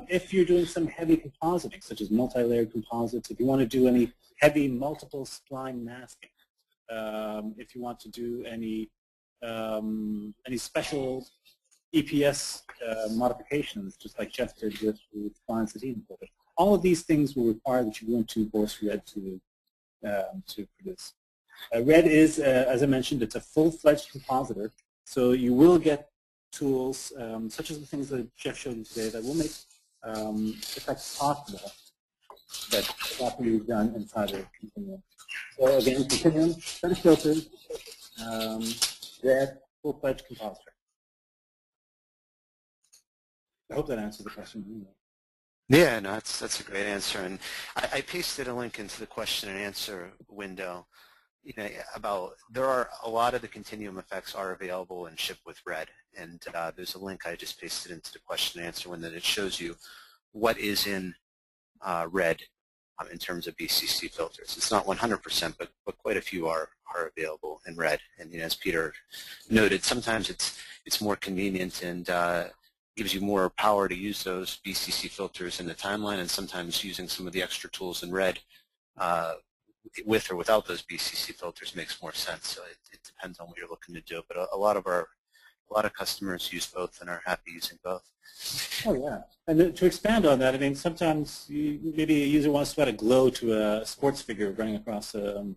S3: If you're doing some heavy compositing, such as multi-layered composites, if you want to do any heavy multiple spline masking, if you want to do any special EPS modifications, just like Jeff did with splines that he imported. All of these things will require that you go into Boris RED to produce. RED is, as I mentioned, it's a full-fledged compositor, so you will get tools such as the things that Jeff showed you today that will make effects possible that properly done inside of Continuum. So again, Continuum, set of filters, RED, full-fledged compositor. I hope that answers the question.
S2: Yeah, no, that's a great answer. And I pasted a link into the question and answer window there are a lot of the continuum effects are available and shipped with RED, and there's a link I just pasted into the question and answer one that it shows you what is in RED in terms of BCC filters. It's not 100%, but quite a few are available in RED. And as Peter noted, sometimes it's more convenient and gives you more power to use those BCC filters in the timeline, and sometimes using some of the extra tools in RED with or without those BCC filters makes more sense. So it depends on what you're looking to do. But a lot of customers use both and are happy using both.
S3: Oh yeah, and to expand on that, I mean, sometimes maybe a user wants to add a glow to a sports figure running across the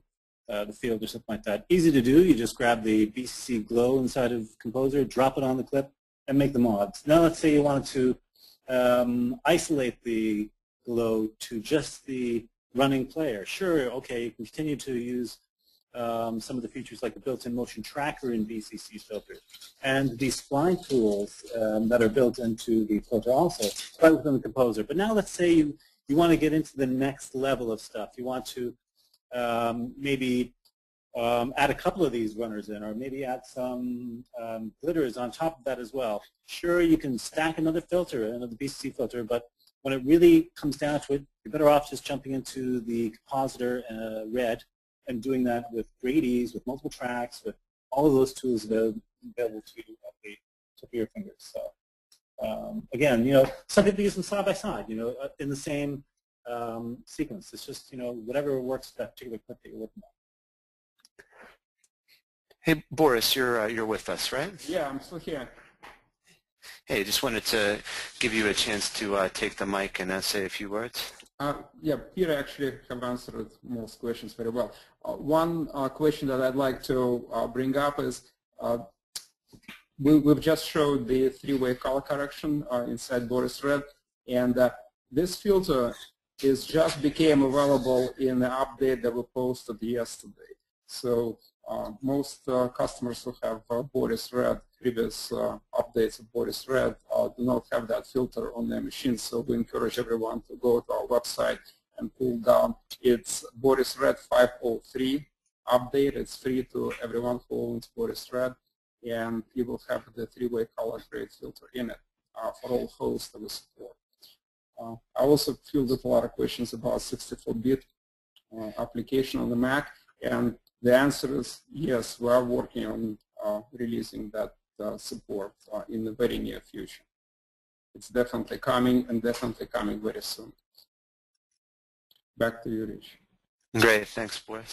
S3: field or something like that. Easy to do. You just grab the BCC glow inside of Composer, drop it on the clip, and make the mods. Now let's say you wanted to isolate the glow to just the running player. Sure, okay, you can continue to use some of the features like the built-in motion tracker in BCC filters, and these spline tools that are built into the filter also, right within the Composer. But now let's say you want to get into the next level of stuff. You want to maybe add a couple of these runners in, or maybe add some glitters on top of that as well. Sure, you can stack another filter, another BCC filter, but when it really comes down to it, you're better off just jumping into the Compositor RED and doing that with great ease, with multiple tracks, with all of those tools available to you at the tip of your fingers. So again, some people use them side by side, in the same sequence. It's just, whatever works for that particular clip that you're working on.
S2: Hey, Boris, you're with us, right?
S4: Yeah, I'm still here.
S2: Hey, just wanted to give you a chance to take the mic and say a few words.
S4: Yeah, Peter actually have answered most questions very well. One question that I'd like to bring up is we've just showed the three-way color correction inside Boris RED, and this filter just became available in the update that we posted yesterday. So most customers who have Boris RED, previous updates of Boris RED, do not have that filter on their machines. So we encourage everyone to go to our website and pull down. It's Boris RED 503 update. It's free to everyone who owns Boris RED, and you will have the three-way color grade filter in it for all hosts that we support. I also fielded a lot of questions about 64-bit application on the Mac, and the answer is yes, we are working on releasing that support in the very near future. It's definitely coming, and definitely coming very soon. Back to you, Rich.
S2: Great, thanks, Boris.